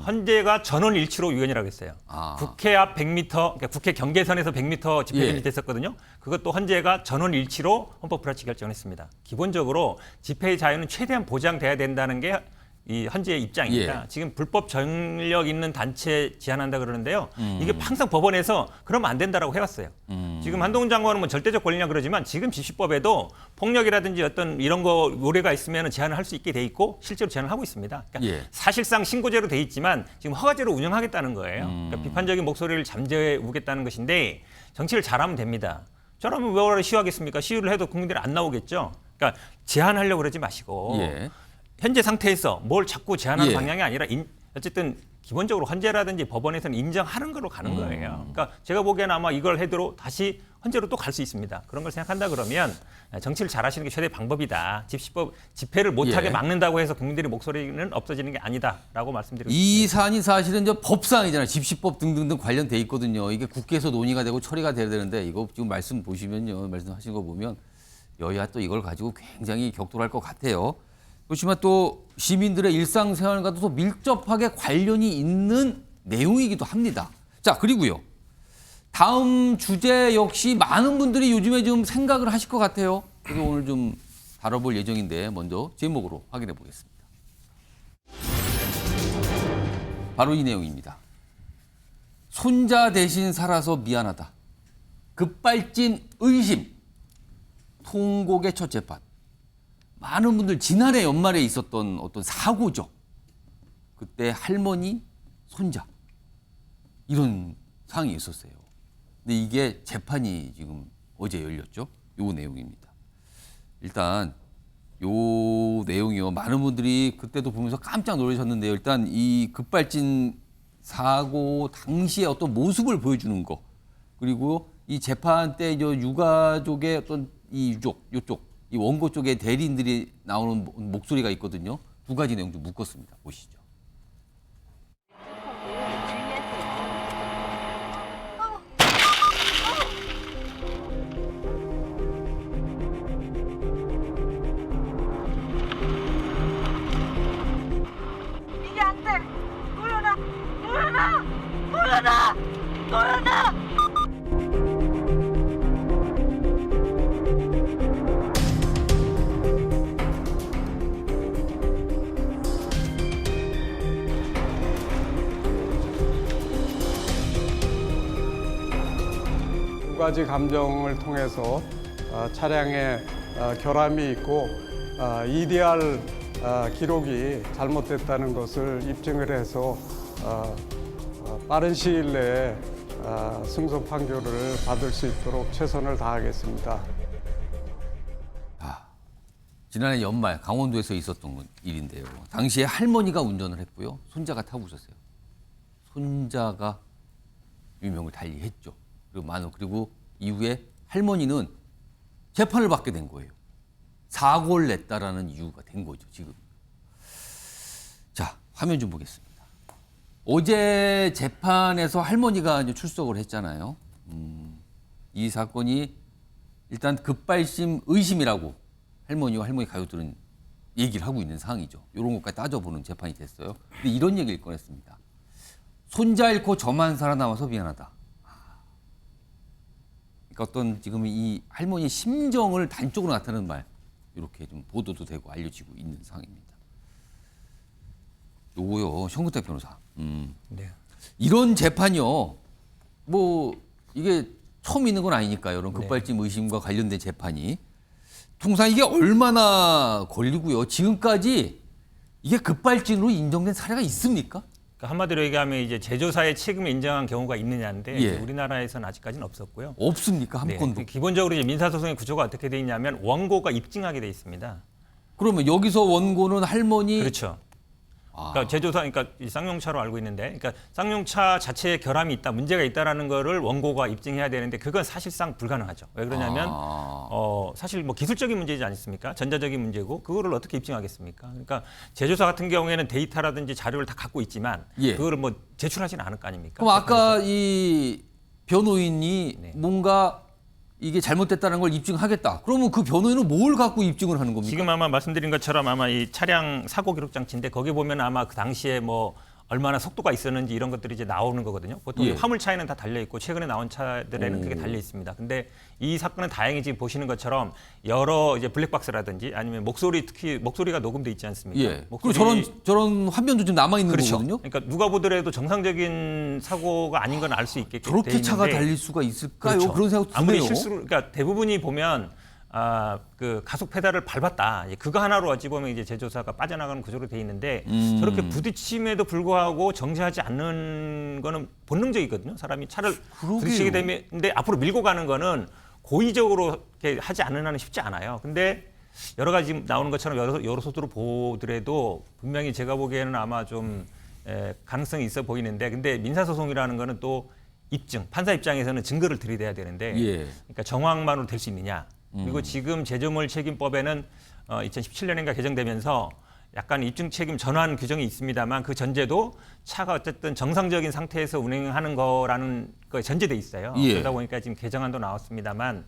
S8: 헌재가 전원일치로 유연이라고 했어요.
S1: 아.
S8: 국회 앞 100m, 그러니까 국회 경계선에서 100m 집회
S1: 예.
S8: 금지 됐었거든요. 그것도 헌재가 전원일치로 헌법 불합치 결정했습니다. 기본적으로 집회의 자유는 최대한 보장돼야 된다는 게 이 헌재의 입장입니다.
S1: 예.
S8: 지금 불법 전력 있는 단체 제한한다 그러는데요. 이게 항상 법원에서 그러면 안 된다라고 해왔어요. 지금 한동훈 장관은 뭐 절대적 권리냐 그러지만 지금 집시법에도 폭력이라든지 어떤 이런 거 요래가 있으면 제한을 할 수 있게 돼 있고 실제로 제한을 하고 있습니다. 그러니까
S1: 예.
S8: 사실상 신고제로 돼 있지만 지금 허가제로 운영하겠다는 거예요. 그러니까 비판적인 목소리를 잠재우겠다는 것인데 정치를 잘하면 됩니다. 저라면 왜 시위하겠습니까? 시위를 해도 국민들이 안 나오겠죠. 그러니까 제한하려고 그러지 마시고
S1: 예.
S8: 현재 상태에서 뭘 자꾸 제한하는
S1: 예.
S8: 방향이 아니라 어쨌든 기본적으로 헌재라든지 법원에서는 인정하는 걸로 가는 거예요. 그러니까 제가 보기에는 아마 이걸 해도 다시 헌재로 또 갈 수 있습니다. 그런 걸 생각한다 그러면 정치를 잘하시는 게 최대 방법이다. 집시법 집회를 못하게
S1: 예.
S8: 막는다고 해서 국민들의 목소리는 없어지는 게 아니다라고 말씀드리고
S1: 이
S8: 싶습니다.
S1: 사안이 사실은 저 법상이잖아요. 집시법 등등등 관련돼 있거든요. 이게 국회에서 논의가 되고 처리가 돼야 되는데 이거 지금 말씀 보시면요. 말씀하신 거 보면 여야 또 이걸 가지고 굉장히 격돌할 것 같아요. 그렇지만 또 시민들의 일상생활과도 또 밀접하게 관련이 있는 내용이기도 합니다. 자, 그리고요. 다음 주제 역시 많은 분들이 요즘에 좀 생각을 하실 것 같아요. 그래서 오늘 좀 다뤄볼 예정인데 먼저 제목으로 확인해 보겠습니다. 바로 이 내용입니다. 손자 대신 살아서 미안하다. 급발진 의심. 통곡의 첫 재판. 많은 분들 지난해 연말에 있었던 어떤 사고죠. 그때 할머니, 손자 이런 상황이 있었어요. 근데 이게 재판이 지금 어제 열렸죠. 요 내용입니다. 일단 요 내용이요. 많은 분들이 그때도 보면서 깜짝 놀라셨는데요. 일단 이 급발진 사고 당시의 어떤 모습을 보여주는 거 그리고 이 재판 때 유가족의 어떤 이 요쪽 이 원고 쪽에 대리인들이 나오는 목소리가 있거든요. 두 가지 내용 좀 묶었습니다. 보시죠.
S14: 이게 안 돼! 도연아! 도연아! 도연아! 도연아!
S6: 가지 감정을 통해서 차량에 결함이 있고 EDR 기록이 잘못됐다는 것을 입증을 해서 빠른 시일 내에 승소 판결을 받을 수 있도록 최선을 다하겠습니다.
S1: 지난해 연말 강원도에서 있었던 일인데요. 당시에 할머니가 운전을 했고요. 손자가 타고 있었어요. 손자가 유명을 달리했죠. 그리고 이후에 할머니는 재판을 받게 된 거예요. 사고를 냈다라는 이유가 된 거죠, 지금. 자, 화면 좀 보겠습니다. 어제 재판에서 할머니가 이제 출석을 했잖아요. 이 사건이 일단 급발심 의심이라고 할머니와 할머니 가족들은 얘기를 하고 있는 상황이죠. 이런 것까지 따져보는 재판이 됐어요. 근데 이런 얘기를 꺼냈습니다. 손자 잃고 저만 살아남아서 미안하다. 그러니까 어떤 지금 이 할머니의 심정을 단적으로 나타내는 말, 이렇게 좀 보도도 되고 알려지고 있는 상황입니다. 요거요, 현근택 변호사.
S8: 네.
S1: 이런 재판이요, 뭐 이게 처음 있는 건 아니니까요. 이런 급발진 의심과 관련된 재판이. 통상 이게 얼마나 걸리고요. 지금까지 이게 급발진으로 인정된 사례가 있습니까?
S8: 그러니까 한마디로 얘기하면 이제 제조사의 책임을 인정한 경우가 있느냐인데
S1: 예.
S8: 우리나라에서는 아직까지는 없었고요.
S1: 없습니까? 한 건도.
S8: 기본적으로 이제 민사소송의 구조가 어떻게 돼 있냐면 원고가 입증하게 돼 있습니다.
S1: 그러면 여기서 원고는 할머니.
S8: 그렇죠. 그러니까 제조사, 그러니까 이 쌍용차로 알고 있는데, 그러니까 쌍용차 자체에 결함이 있다, 문제가 있다라는 거를 원고가 입증해야 되는데 그건 사실상 불가능하죠. 왜 그러냐면 사실 뭐 기술적인 문제지 않습니까? 전자적인 문제고 그거를 어떻게 입증하겠습니까? 그러니까 제조사 같은 경우에는 데이터라든지 자료를 다 갖고 있지만 그거를 뭐 제출하지는 않을 거 아닙니까?
S1: 그럼 아까 이 변호인이 뭔가 이게 잘못됐다는 걸 입증하겠다. 그러면 그 변호인은 뭘 갖고 입증을 하는 겁니까?
S8: 지금 아마 말씀드린 것처럼 아마 이 차량 사고 기록 장치인데 거기 보면 아마 그 당시에 뭐 얼마나 속도가 있었는지 이런 것들이 이제 나오는 거거든요. 보통 화물차에는 다 달려 있고 최근에 나온 차들에는 그게 달려 있습니다. 근데 이 사건은 다행히 지금 보시는 것처럼 여러 이제 블랙박스라든지 아니면 목소리, 특히 목소리가 녹음돼 있지 않습니까?
S1: 그리고 저런 화면도 좀 남아 있는 거거든요.
S8: 그러니까 누가 보더라도 정상적인 사고가 아닌 건 알 수 있겠죠.
S1: 저렇게 차가 달릴 수가 있을까요? 그런 생각도 드네요.
S8: 아무리 실수를, 그러니까 대부분이 보면 그 가속 페달을 밟았다. 그거 하나로 어찌 보면 이제 제조사가 빠져나가는 구조로 돼 있는데 저렇게 부딪힘에도 불구하고 정지하지 않는 거는 본능적이거든요. 사람이 차를 부딪히게 되면, 근데 앞으로 밀고 가는 거는 고의적으로 이렇게 하지 않는 한은 쉽지 않아요. 근데 여러 가지 지금 나오는 것처럼 여러 소두로 보더라도 분명히 제가 보기에는 아마 좀 가능성이 있어 보이는데, 근데 민사소송이라는 거는 또 입증, 판사 입장에서는 증거를 들이대야 되는데, 그러니까 정황만으로 될 수 있느냐. 그리고 지금 제조물 책임법에는 2017년인가 개정되면서 약간 입증 책임 전환 규정이 있습니다만 그 전제도 차가 어쨌든 정상적인 상태에서 운행하는 거라는 거에 전제돼 있어요. 그러다 보니까 지금 개정안도 나왔습니다만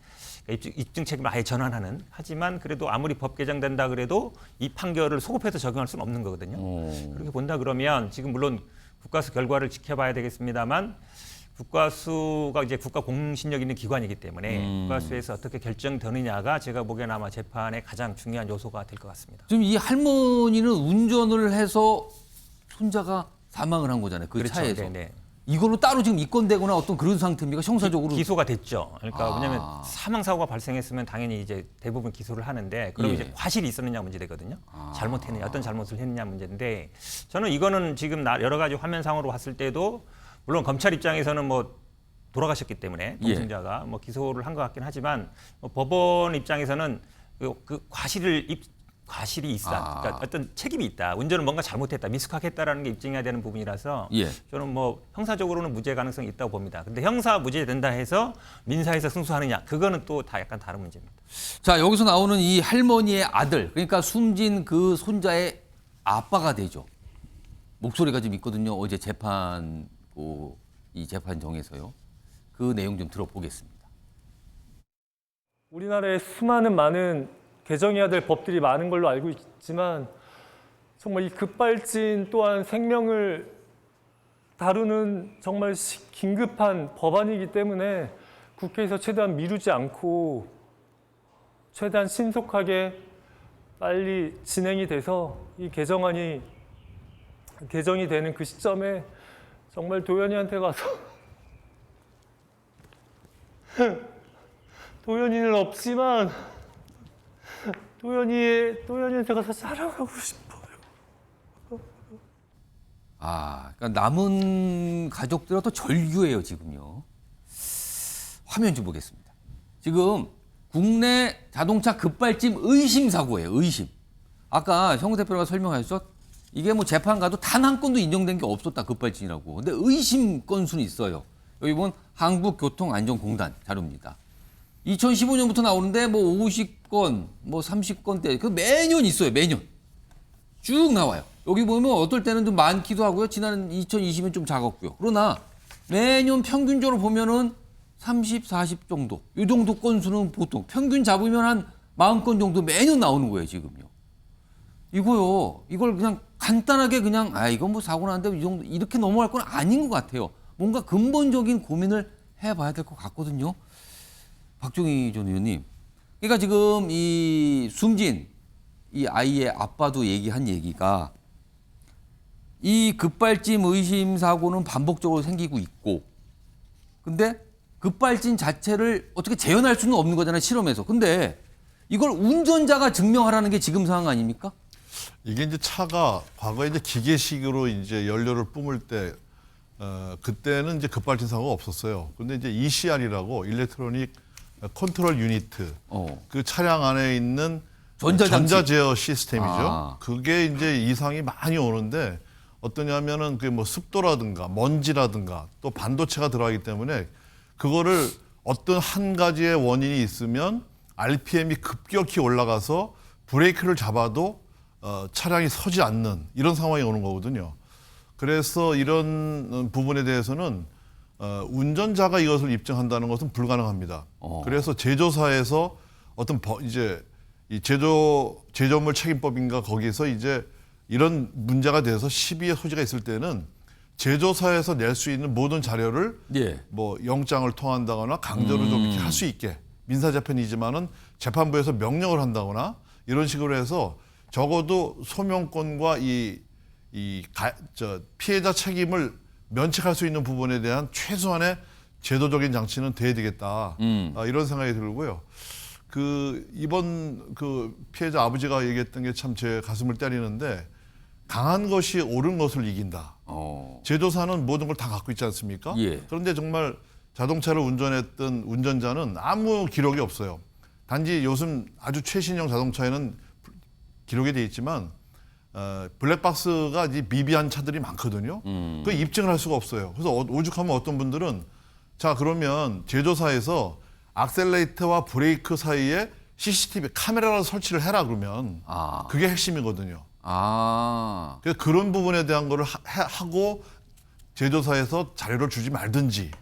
S8: 입증 책임을 아예 전환하는, 하지만 그래도 아무리 법 개정된다 그래도 이 판결을 소급해서 적용할 수는 없는 거거든요. 그렇게 본다 그러면 지금 물론 국가수 결과를 지켜봐야 되겠습니다만 국가수가 이제 국가 공신력 있는 기관이기 때문에 국가수에서 어떻게 결정되느냐가 제가 보기엔 아마 재판의 가장 중요한 요소가 될 것 같습니다.
S1: 지금 이 할머니는 운전을 해서 손자가 사망을 한 거잖아요. 그 차에서.
S8: 네네.
S1: 이걸로 따로 지금 입건되거나 어떤 그런 상태입니까? 형사적으로.
S8: 기소가 됐죠. 그러니까 왜냐하면 사망 사고가 발생했으면 당연히 이제 대부분 기소를 하는데 그럼 이제 과실이 있었느냐 문제 되거든요. 잘못했느냐, 어떤 잘못을 했느냐 문제인데, 저는 이거는 지금 여러 가지 화면상으로 봤을 때도 물론 검찰 입장에서는 뭐 돌아가셨기 때문에 동승자가 뭐 기소를 한 것 같긴 하지만 법원 입장에서는 그 과실이 있다. 그러니까 어떤 책임이 있다. 운전을 뭔가 잘못했다, 미숙하겠다라는 게 입증해야 되는 부분이라서 저는 뭐 형사적으로는 무죄 가능성이 있다고 봅니다. 근데 형사 무죄 된다 해서 민사에서 승소하느냐, 그거는 또 다 약간 다른 문제입니다.
S1: 자, 여기서 나오는 이 할머니의 아들, 그러니까 숨진 그 손자의 아빠가 되죠. 목소리가 좀 있거든요. 어제 이 재판정에서요. 그 내용 좀 들어보겠습니다.
S15: 우리나라에 수많은 많은 개정해야 될 법들이 많은 걸로 알고 있지만 정말 이 급발진 또한 생명을 다루는 정말 긴급한 법안이기 때문에 국회에서 최대한 미루지 않고 최대한 신속하게 빨리 진행이 돼서 이 개정안이 개정이 되는 그 시점에 정말 도연이한테 가서 도현이는 없지만 도현이한테 가서 자랑하고 싶어요.
S1: 그러니까 남은 가족들은 또 절규예요, 지금요. 화면 좀 보겠습니다. 지금 국내 자동차 급발진 의심 사고예요, 의심. 아까 형 대표가 설명하셨죠? 이게 뭐 재판 가도 단 한 건도 인정된 게 없었다, 급발진이라고. 근데 의심 건수는 있어요. 여기 보면 한국교통안전공단 자료입니다. 2015년부터 나오는데 뭐 50건, 뭐 30건대, 그 매년 있어요, 매년. 쭉 나와요. 여기 보면 어떨 때는 좀 많기도 하고요. 지난 2020년 좀 작았고요. 그러나 매년 평균적으로 보면은 30, 40 정도. 이 정도 건수는 보통 평균 잡으면 한 40건 정도 매년 나오는 거예요, 지금요. 이걸 그냥 간단하게 그냥 이건 뭐 사고 났는데 이 정도 이렇게 넘어갈 건 아닌 것 같아요. 뭔가 근본적인 고민을 해봐야 될 것 같거든요. 박종희 전 의원님. 그러니까 지금 이 숨진 이 아이의 아빠도 얘기한 얘기가 이 급발진 의심 사고는 반복적으로 생기고 있고, 근데 급발진 자체를 어떻게 재현할 수는 없는 거잖아요, 실험에서. 근데 이걸 운전자가 증명하라는 게 지금 상황 아닙니까?
S12: 이게 이제 차가 과거에 이제 기계식으로 이제 연료를 뿜을 때 그때는 이제 급발진 사고가 없었어요. 근데 이제 ECR이라고 일렉트로닉 컨트롤 유니트, 그 차량 안에 있는 전자 제어 시스템이죠. 그게 이제 이상이 많이 오는데 어떠냐면은 그 뭐 습도라든가 먼지라든가 또 반도체가 들어가기 때문에 그거를 어떤 한 가지의 원인이 있으면 RPM이 급격히 올라가서 브레이크를 잡아도 차량이 서지 않는 이런 상황이 오는 거거든요. 그래서 이런 부분에 대해서는 운전자가 이것을 입증한다는 것은 불가능합니다. 그래서 제조사에서 어떤 이제 이 제조물 책임법인가 거기서 이제 이런 문제가 돼서 시비의 소지가 있을 때는 제조사에서 낼 수 있는 모든 자료를 뭐 영장을 통한다거나 강제로 좀 이렇게 할 수 있게 민사재판이지만은 재판부에서 명령을 한다거나 이런 식으로 해서 적어도 소명권과 피해자 책임을 면책할 수 있는 부분에 대한 최소한의 제도적인 장치는 돼야 되겠다. 이런 생각이 들고요. 이번 피해자 아버지가 얘기했던 게 참 제 가슴을 때리는데 강한 것이 옳은 것을 이긴다. 제조사는 모든 걸 다 갖고 있지 않습니까? 그런데 정말 자동차를 운전했던 운전자는 아무 기록이 없어요. 단지 요즘 아주 최신형 자동차에는 기록이 돼 있지만 블랙박스가 미비한 차들이 많거든요. 그 입증을 할 수가 없어요. 그래서 오죽하면 어떤 분들은 자 그러면 제조사에서 악셀레이터와 브레이크 사이에 CCTV 카메라를 설치를 해라 그러면 그게 핵심이거든요. 그래서 그런 부분에 대한 거를 하고 제조사에서 자료를 주지 말든지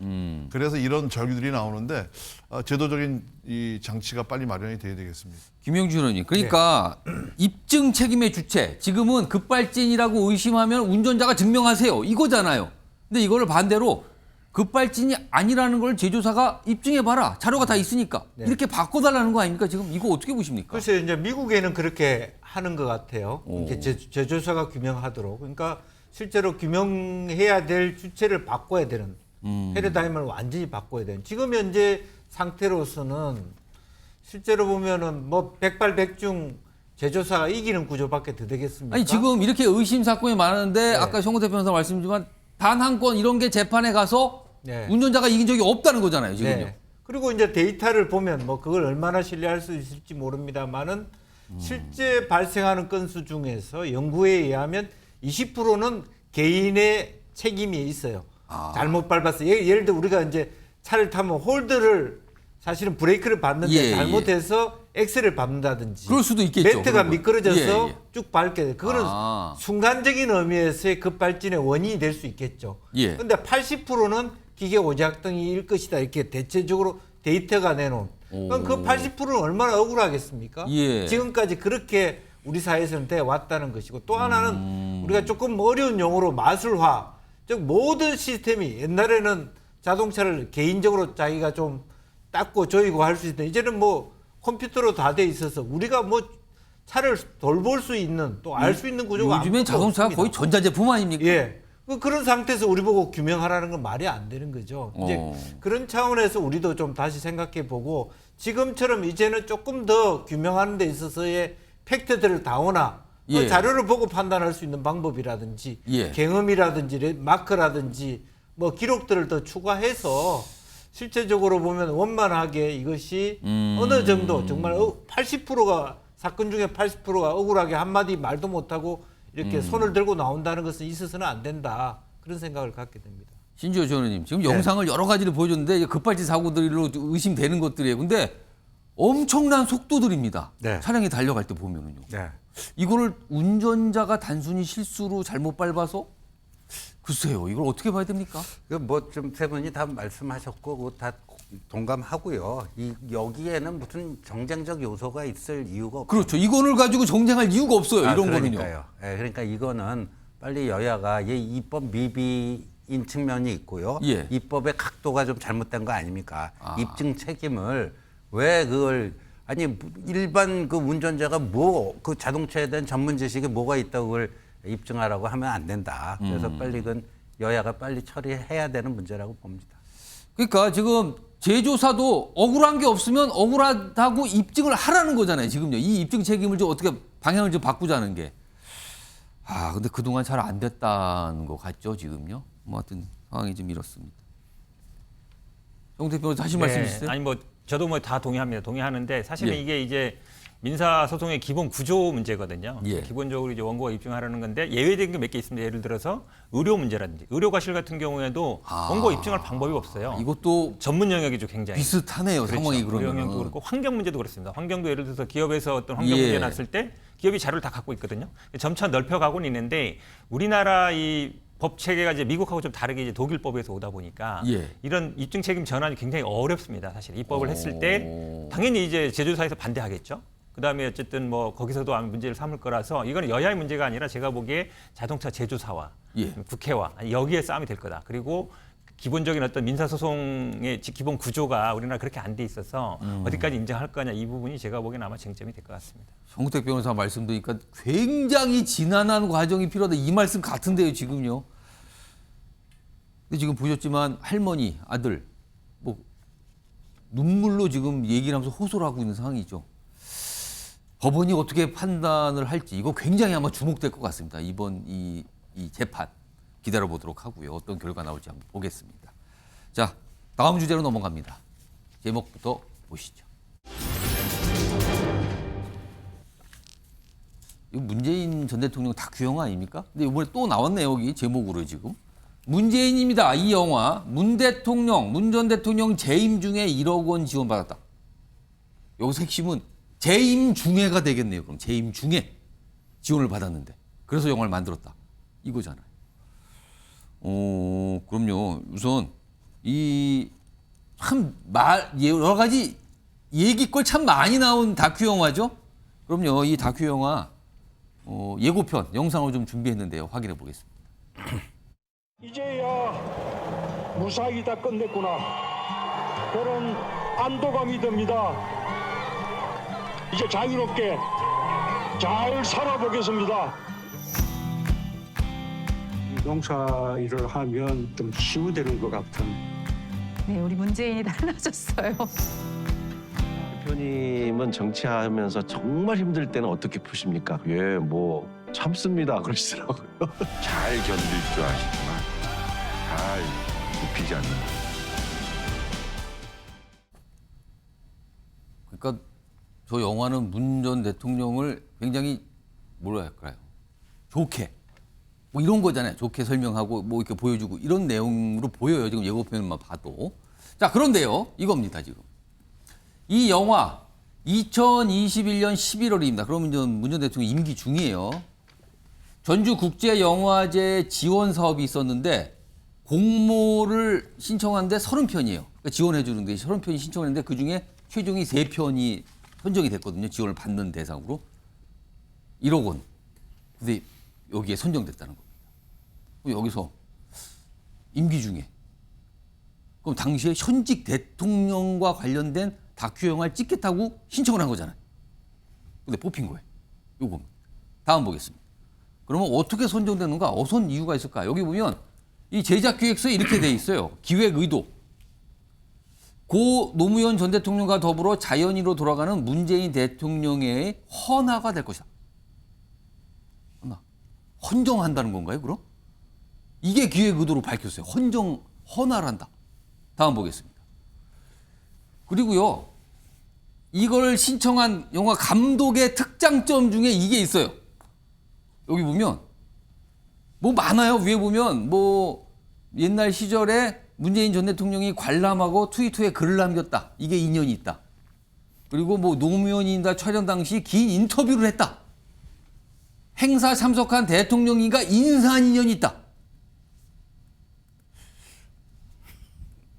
S12: 그래서 이런 절규들이 나오는데 제도적인 이 장치가 빨리 마련이 돼야 되겠습니다.
S1: 김영주 의원님, 그러니까 입증 책임의 주체, 지금은 급발진이라고 의심하면 운전자가 증명하세요, 이거잖아요. 근데 이거를 반대로 급발진이 아니라는 걸 제조사가 입증해봐라, 자료가 다 있으니까 이렇게 바꿔달라는 거 아닙니까? 지금 이거 어떻게 보십니까?
S13: 글쎄요, 이제 미국에는 그렇게 하는 것 같아요. 이렇게 제조사가 규명하도록. 그러니까 실제로 규명해야 될 주체를 바꿔야 되는, 패러다임을 완전히 바꿔야 되는. 지금 현재 상태로서는 실제로 보면은 뭐 백발백중 제조사가 이기는 구조밖에 더 되겠습니까?
S1: 아니 지금 이렇게 의심 사건이 많은데 아까 송호태 변호사 말씀이지만 단 한 건 이런 게 재판에 가서 운전자가 이긴 적이 없다는 거잖아요, 지금요.
S13: 그리고 이제 데이터를 보면 뭐 그걸 얼마나 신뢰할 수 있을지 모릅니다만은 실제 발생하는 건수 중에서 연구에 의하면 20%는 개인의 책임이 있어요. 잘못 밟았어. 예를 들어 우리가 이제 차를 타면 홀드를 사실은 브레이크를 밟는데 잘못해서 엑셀을 밟는다든지
S1: 그럴 수도 있겠죠.
S13: 매트가 미끄러져서 쭉 밟게 돼. 그거는 순간적인 의미에서의 급발진의 원인이 될 수 있겠죠. 그런데 80%는 기계 오작 등일 것이다. 이렇게 대체적으로 데이터가 내놓은. 그럼 그 80%는 얼마나 억울하겠습니까? 지금까지 그렇게 우리 사회에서는 돼 왔다는 것이고, 또 하나는 우리가 조금 어려운 용어로 마술화, 즉 모든 시스템이 옛날에는 자동차를 개인적으로 자기가 좀 닦고 조이고 할 수 있는데 이제는 뭐 컴퓨터로 다 돼 있어서 우리가 뭐 차를 돌볼 수 있는 또 알 수 있는 구조가
S1: 요즘엔 자동차가 거의 전자제품 아닙니까?
S13: 그런 상태에서 우리 보고 규명하라는 건 말이 안 되는 거죠. 이제 그런 차원에서 우리도 좀 다시 생각해 보고 지금처럼 이제는 조금 더 규명하는 데 있어서의 팩트들을 다오나 그 자료를 보고 판단할 수 있는 방법이라든지 경험이라든지 마크라든지 뭐 기록들을 더 추가해서 실제적으로 보면 원만하게 이것이 어느 정도 정말 80%가 사건 중에 80%가 억울하게 한마디 말도 못하고 이렇게 손을 들고 나온다는 것은 있어서는 안 된다. 그런 생각을 갖게 됩니다.
S1: 신지호 전원님 지금 영상을 여러 가지를 보여줬는데 급발진 사고들로 의심되는 것들이에요. 근데 엄청난 속도들입니다. 차량이 달려갈 때 보면은요. 이거를 운전자가 단순히 실수로 잘못 밟아서 글쎄요. 이걸 어떻게 봐야 됩니까?
S7: 뭐 좀 세 분이 다 말씀하셨고 그거 다 동감하고요. 여기에는 무슨 정쟁적 요소가 있을 이유가 없어요.
S1: 그렇죠. 이거를 가지고 정쟁할 이유가 없어요. 이런 거는요.
S7: 네, 그러니까 이거는 빨리 여야가 입법 미비인 측면이 있고요. 입법의 각도가 좀 잘못된 거 아닙니까? 입증 책임을 왜 그걸 아니 일반 그 운전자가 뭐 그 자동차에 대한 전문 지식이 뭐가 있다고 그걸 입증하라고 하면 안 된다. 그래서 빨리 그건 여야가 빨리 처리해야 되는 문제라고 봅니다.
S1: 그러니까 지금 제조사도 억울한 게 없으면 억울하다고 입증을 하라는 거잖아요. 지금요. 이 입증 책임을 좀 어떻게 방향을 좀 바꾸자는 게. 근데 그동안 잘 안 됐다는 거 같죠, 지금요. 뭐 하여튼 상황이 좀 이렇습니다. 정택 변호사 하실 말씀 있으세요?
S8: 아니 뭐 저도 뭐 다 동의합니다. 동의하는데 사실은 이게 이제 민사 소송의 기본 구조 문제거든요. 기본적으로 이제 원고가 입증하라는 건데 예외적인 게 몇 개 있습니다. 예를 들어서 의료 문제라든지 의료 과실 같은 경우에도 원고 입증할 방법이 없어요.
S1: 이것도
S8: 전문 영역이죠, 굉장히.
S1: 비슷하네요,
S8: 그렇죠.
S1: 상황이 그러면.
S8: 의료 영역도 그렇고 환경 문제도 그렇습니다. 환경도 예를 들어서 기업에서 어떤 환경 문제 났을 때 기업이 자료를 다 갖고 있거든요. 점차 넓혀가고는 있는데 우리나라 이 법 체계가 이제 미국하고 좀 다르게 이제 독일법에서 오다 보니까 이런 입증 책임 전환이 굉장히 어렵습니다. 사실 입법을 했을 때 당연히 이제 제조사에서 반대하겠죠. 그다음에 어쨌든 뭐 거기서도 아마 문제를 삼을 거라서 이거는 여야의 문제가 아니라 제가 보기에 자동차 제조사와 국회와 여기에 싸움이 될 거다. 그리고 기본적인 어떤 민사소송의 기본 구조가 우리나라 그렇게 안 돼 있어서 어디까지 인정할 거냐 이 부분이 제가 보기에는 아마 쟁점이 될 것 같습니다.
S1: 정택 변호사 말씀 드리니까 굉장히 지난한 과정이 필요하다. 이 말씀 같은데요, 지금요. 근데 지금 보셨지만 할머니, 아들 뭐 눈물로 지금 얘기를 하면서 호소를 하고 있는 상황이죠. 법원이 어떻게 판단을 할지 이거 굉장히 아마 주목될 것 같습니다. 이번 이 재판 기다려보도록 하고요. 어떤 결과 나올지 한번 보겠습니다. 자, 다음 주제로 넘어갑니다. 제목부터 보시죠. 이거 문재인 전 대통령 다큐 영화 아닙니까? 근데 이번에 또 나왔네요. 여기 제목으로 지금. 문재인입니다. 이 영화 문 전 대통령 재임 중에 1억 원 지원받았다. 여기서 핵심은 재임 중에가 되겠네요. 그럼 재임 중에 지원을 받았는데 그래서 영화를 만들었다. 이거잖아요. 그럼요. 우선 여러 가지 얘기거리 참 많이 나온 다큐 영화죠. 그럼요. 이 다큐 영화 예고편 영상을 좀 준비했는데요. 확인해 보겠습니다.
S16: 이제야 무사히 다 끝냈구나. 그런 안도감이 듭니다. 이제 자유롭게 잘 살아보겠습니다. 농사 일을 하면 좀 치유되는 것 같은.
S17: 네, 우리 문재인이 달라졌어요.
S18: 대표님은 정치하면서 정말 힘들 때는 어떻게 푸십니까? 뭐 참습니다 그러시더라고요.
S19: 잘 견딜 줄 아시지만 잘 굽히지 않는.
S1: 그러니까 저 영화는 문 전 대통령을 굉장히 뭐라 할까요? 좋게 뭐 이런 거잖아요. 좋게 설명하고 뭐 이렇게 보여주고 이런 내용으로 보여요. 지금 예고편만 봐도. 자, 그런데요. 이겁니다, 지금. 이 영화 2021년 11월입니다. 그러면 문 전 대통령 임기 중이에요. 전주국제영화제 지원 사업이 있었는데 공모를 신청하는데 30편이에요. 그러니까 지원해 주는데 30편이 신청했는데 그중에 최종이 3편이 선정이 됐거든요. 지원을 받는 대상으로. 1억 원. 근데 여기에 선정됐다는 겁니다. 여기서 임기 중에 그럼 당시에 현직 대통령과 관련된 다큐 영화를 찍겠다고 신청을 한 거잖아요. 근데 뽑힌 거예요. 요겁니다. 다음 보겠습니다. 그러면 어떻게 선정되는가? 어떤 이유가 있을까? 여기 보면 이 제작 기획서에 이렇게 돼 있어요. 기획 의도. 고 노무현 전 대통령과 더불어 자연인으로 돌아가는 문재인 대통령의 헌화가 될 것이다. 헌정한다는 건가요, 그럼? 이게 기획 의도로 밝혔어요. 헌화를 한다. 다음 보겠습니다. 그리고요, 이걸 신청한 영화 감독의 특장점 중에 이게 있어요. 여기 보면 뭐 많아요. 위에 보면 뭐 옛날 시절에 문재인 전 대통령이 관람하고 트위터에 글을 남겼다. 이게 인연이 있다. 그리고 뭐 노무현인과 촬영 당시 긴 인터뷰를 했다. 행사 참석한 대통령인과 인사한 인연이 있다.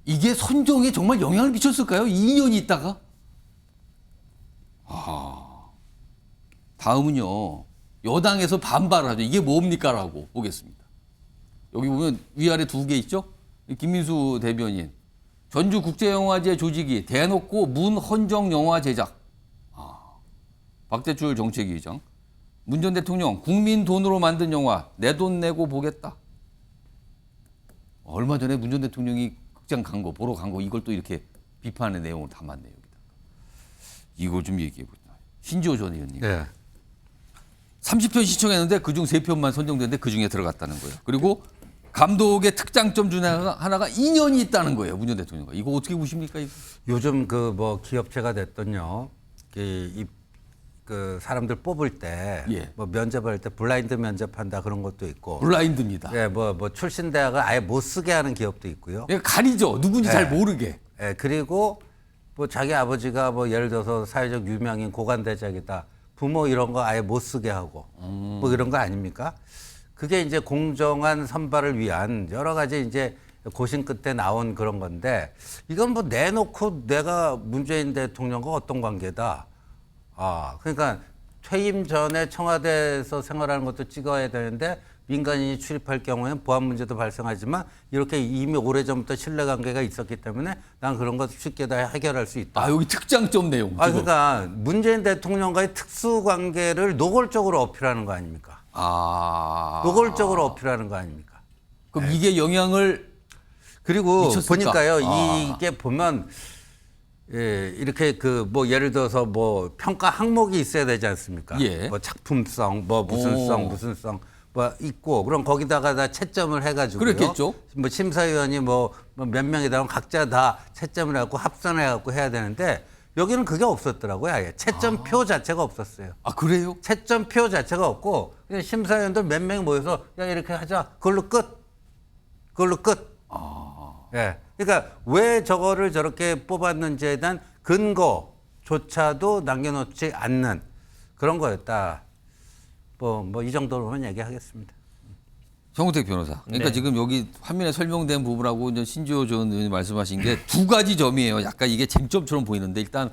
S1: 이게 선정에 정말 영향을 미쳤을까요? 이 인연이 있다가? 다음은요. 여당에서 반발을 하죠. 이게 뭡니까? 라고 보겠습니다. 여기 보면 위아래 두 개 있죠? 김민수 대변인. 전주국제영화제 조직이 대놓고 문헌정 영화 제작. 박대출 정책위 의장. 문 전 대통령 국민 돈으로 만든 영화 내 돈 내고 보겠다. 얼마 전에 문 전 대통령이 극장 간 거, 보러 간 거 이걸 또 이렇게 비판의 내용을 담았네요. 여기다가. 이걸 좀 얘기해 보자. 신지호 전 의원님.
S7: 네.
S1: 30편 시청했는데 그중 3편만 선정됐는데 그중에 들어갔다는 거예요. 그리고 감독의 특장점 중에 하나가 인연이 있다는 거예요. 문 전 대통령과. 이거 어떻게 보십니까? 이거?
S7: 요즘 그 뭐 기업체가 됐던요. 그 사람들 뽑을 때, 뭐 면접할 때 블라인드 면접한다 그런 것도 있고.
S1: 블라인드입니다.
S7: 예, 뭐 출신 대학을 아예 못 쓰게 하는 기업도 있고요.
S1: 예, 가리죠. 누군지 잘 모르게.
S7: 예, 그리고 뭐 자기 아버지가 뭐 예를 들어서 사회적 유명인 고관대작이다. 부모 이런 거 아예 못 쓰게 하고 뭐 이런 거 아닙니까? 그게 이제 공정한 선발을 위한 여러 가지 이제 고심 끝에 나온 그런 건데 이건 뭐 내놓고 내가 문재인 대통령과 어떤 관계다. 그러니까 퇴임 전에 청와대에서 생활하는 것도 찍어야 되는데 민간인이 출입할 경우에는 보안 문제도 발생하지만 이렇게 이미 오래전부터 신뢰관계가 있었기 때문에 난 그런 것 쉽게 다 해결할 수 있다.
S1: 여기 특장점 내용.
S7: 그러니까 문재인 대통령과의 특수관계를 노골적으로 어필하는 거 아닙니까? 노골적으로 어필하는 거 아닙니까?
S1: 그럼 이게 영향을
S7: 그리고
S1: 미쳤을까?
S7: 보니까요. 이게 보면 이렇게 그 뭐 예를 들어서 뭐 평가 항목이 있어야 되지 않습니까? 뭐 작품성, 뭐 무슨 성 뭐 있고 그럼 거기다가 다 채점을 해가지고
S1: 그렇겠죠.
S7: 뭐 심사위원이 뭐 몇 명이다 각자 다 채점을 해갖고 합산해갖고 해야 되는데 여기는 그게 없었더라고요. 아예 채점표 자체가 없었어요.
S1: 그래요?
S7: 채점표 자체가 없고 그냥 심사위원들 몇 명이 모여서 야 이렇게 하자. 그걸로 끝. 예. 그러니까 왜 저거를 저렇게 뽑았는지에 대한 근거조차도 남겨놓지 않는 그런 거였다. 뭐 이 정도로만 얘기하겠습니다.
S1: 정우택 변호사. 그러니까
S8: 네.
S1: 지금 여기 화면에 설명된 부분하고 이제 신지호 전 의원이 말씀하신 게 두 가지 점이에요. 약간 이게 쟁점처럼 보이는데 일단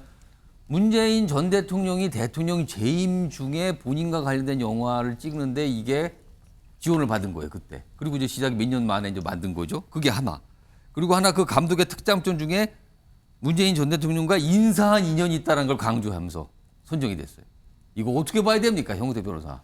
S1: 문재인 전 대통령이 대통령 재임 중에 본인과 관련된 영화를 찍는데 이게 지원을 받은 거예요, 그때. 그리고 이제 시작이 몇 년 만에 이제 만든 거죠. 그게 하나. 그리고 하나 그 감독의 특장점 중에 문재인 전 대통령과 인사한 인연이 있다는 걸 강조하면서 선정이 됐어요. 이거 어떻게 봐야 됩니까, 형우택 변호사?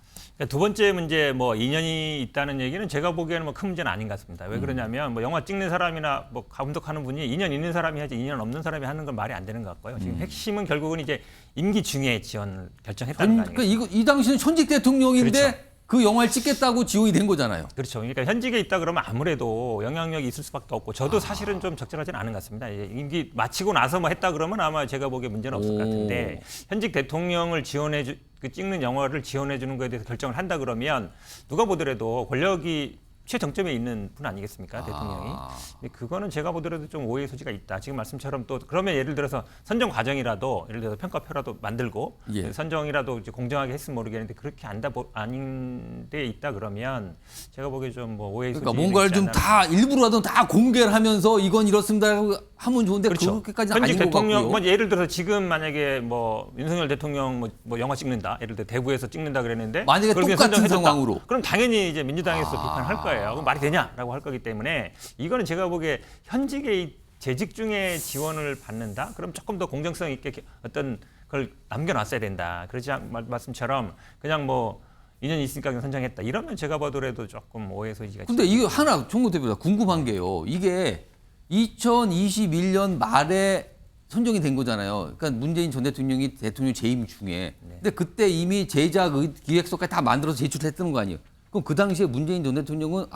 S8: 두 번째 문제 뭐 인연이 있다는 얘기는 제가 보기에는 뭐 큰 문제는 아닌 것 같습니다. 왜 그러냐면 뭐 영화 찍는 사람이나 뭐 감독하는 분이 인연 있는 사람이 하지 인연 없는 사람이 하는 건 말이 안 되는 것 같고요. 지금 핵심은 결국은 이제 임기 중에 지원을 결정했다는 거 아니겠습니까?
S1: 그러니까 이 당시는 현직 대통령인데
S8: 그렇죠.
S1: 그 영화를 찍겠다고 지원이 된 거잖아요.
S8: 그렇죠. 그러니까 현직에 있다 그러면 아무래도 영향력이 있을 수밖에 없고 저도 사실은 좀 적절하지는 않은 것 같습니다. 임기 마치고 나서 뭐 했다 그러면 아마 제가 보기에 문제는 없을 것 같은데 현직 대통령을 찍는 영화를 지원해 주는 거에 대해서 결정을 한다 그러면 누가 보더라도 권력이 최정점에 있는 분 아니겠습니까, 대통령이. 그거는 제가 보더라도 좀 오해의 소지가 있다. 지금 말씀처럼 또 그러면 예를 들어서 선정 과정이라도 예를 들어서 평가표라도 만들고 선정이라도 이제 공정하게 했으면 모르겠는데 그렇게 아닌데 있다 그러면 제가 보기에 좀 뭐 오해의 소지.
S1: 그러니까 뭔가를 좀 다 일부라도 다 공개를 하면서 이건 이렇습니다 하면 좋은데
S8: 그렇죠.
S1: 그렇게까지는 아닌
S8: 현직
S1: 것
S8: 대통령,
S1: 같고요.
S8: 뭐 예를 들어서 지금 만약에 뭐 윤석열 대통령 뭐 영화 찍는다, 예를 들어 대구에서 찍는다 그랬는데
S1: 만약에
S8: 그걸
S1: 똑같은
S8: 선정해줬다.
S1: 상황으로
S8: 그럼 당연히 이제 민주당에서 비판할 거예요. 그럼 말이 되냐라고 할 거기 때문에 이거는 제가 보기에 현직의 재직 중에 지원을 받는다. 그럼 조금 더 공정성 있게 어떤 걸 남겨놨어야 된다. 그러지 말씀처럼 그냥 뭐 인연이 있으니까 그냥 선정했다. 이러면 제가 봐도라도 조금 오해 소지가
S1: 근데 이게 하나 총무 대표가 궁금한 게요. 이게 2021년 말에 선정이 된 거잖아요. 그러니까 문재인 전 대통령이 대통령 재임 중에. 근데 그때 이미 제작 기획서까지 다 만들어서 제출했던 거 아니에요. 그럼 그 당시에 문재인 전 대통령은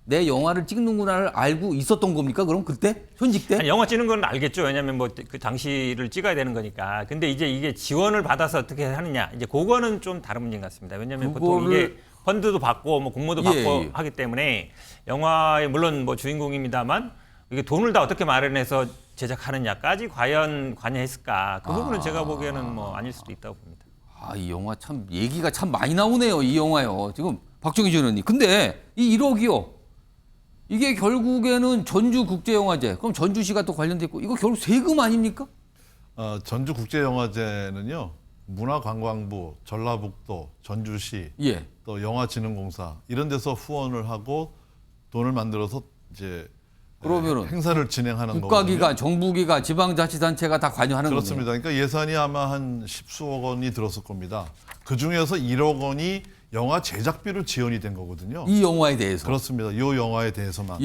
S1: 내 영화를 찍는구나를 알고 있었던 겁니까? 그럼 그때? 현직 때?
S8: 아니, 영화 찍는 건 알겠죠. 왜냐하면 뭐 그 당시를 찍어야 되는 거니까. 근데 이제 이게 지원을 받아서 어떻게 하느냐. 이제 그거는 좀 다른 문제인 것 같습니다. 왜냐하면 보통 이게 펀드도 받고 뭐 공모도 받고 하기 때문에 영화에 물론 뭐 주인공입니다만 이게 돈을 다 어떻게 마련해서 제작하느냐까지 과연 관여했을까. 그 부분은 제가 보기에는 뭐 아닐 수도 있다고 봅니다.
S1: 이 영화 참 얘기가 참 많이 나오네요. 이 영화요. 지금 박정희 전 의원님. 근데 이 1억이요. 이게 결국에는 전주국제영화제. 그럼 전주시가 또 관련됐고 이거 결국 세금 아닙니까?
S12: 전주국제영화제는요. 문화관광부, 전라북도, 전주시, 또 영화진흥공사 이런 데서 후원을 하고 돈을 만들어서 이제
S1: 그러면은
S12: 행사를 진행하는
S1: 국가기관, 정부기관, 지방자치단체가 다 관여하는 거네요.
S12: 그렇습니다. 그러니까 예산이 아마 한 10수억 원이 들었을 겁니다. 그 중에서 1억 원이 영화 제작비로 지원이 된 거거든요.
S1: 이 영화에 대해서.
S12: 그렇습니다. 이 영화에 대해서만.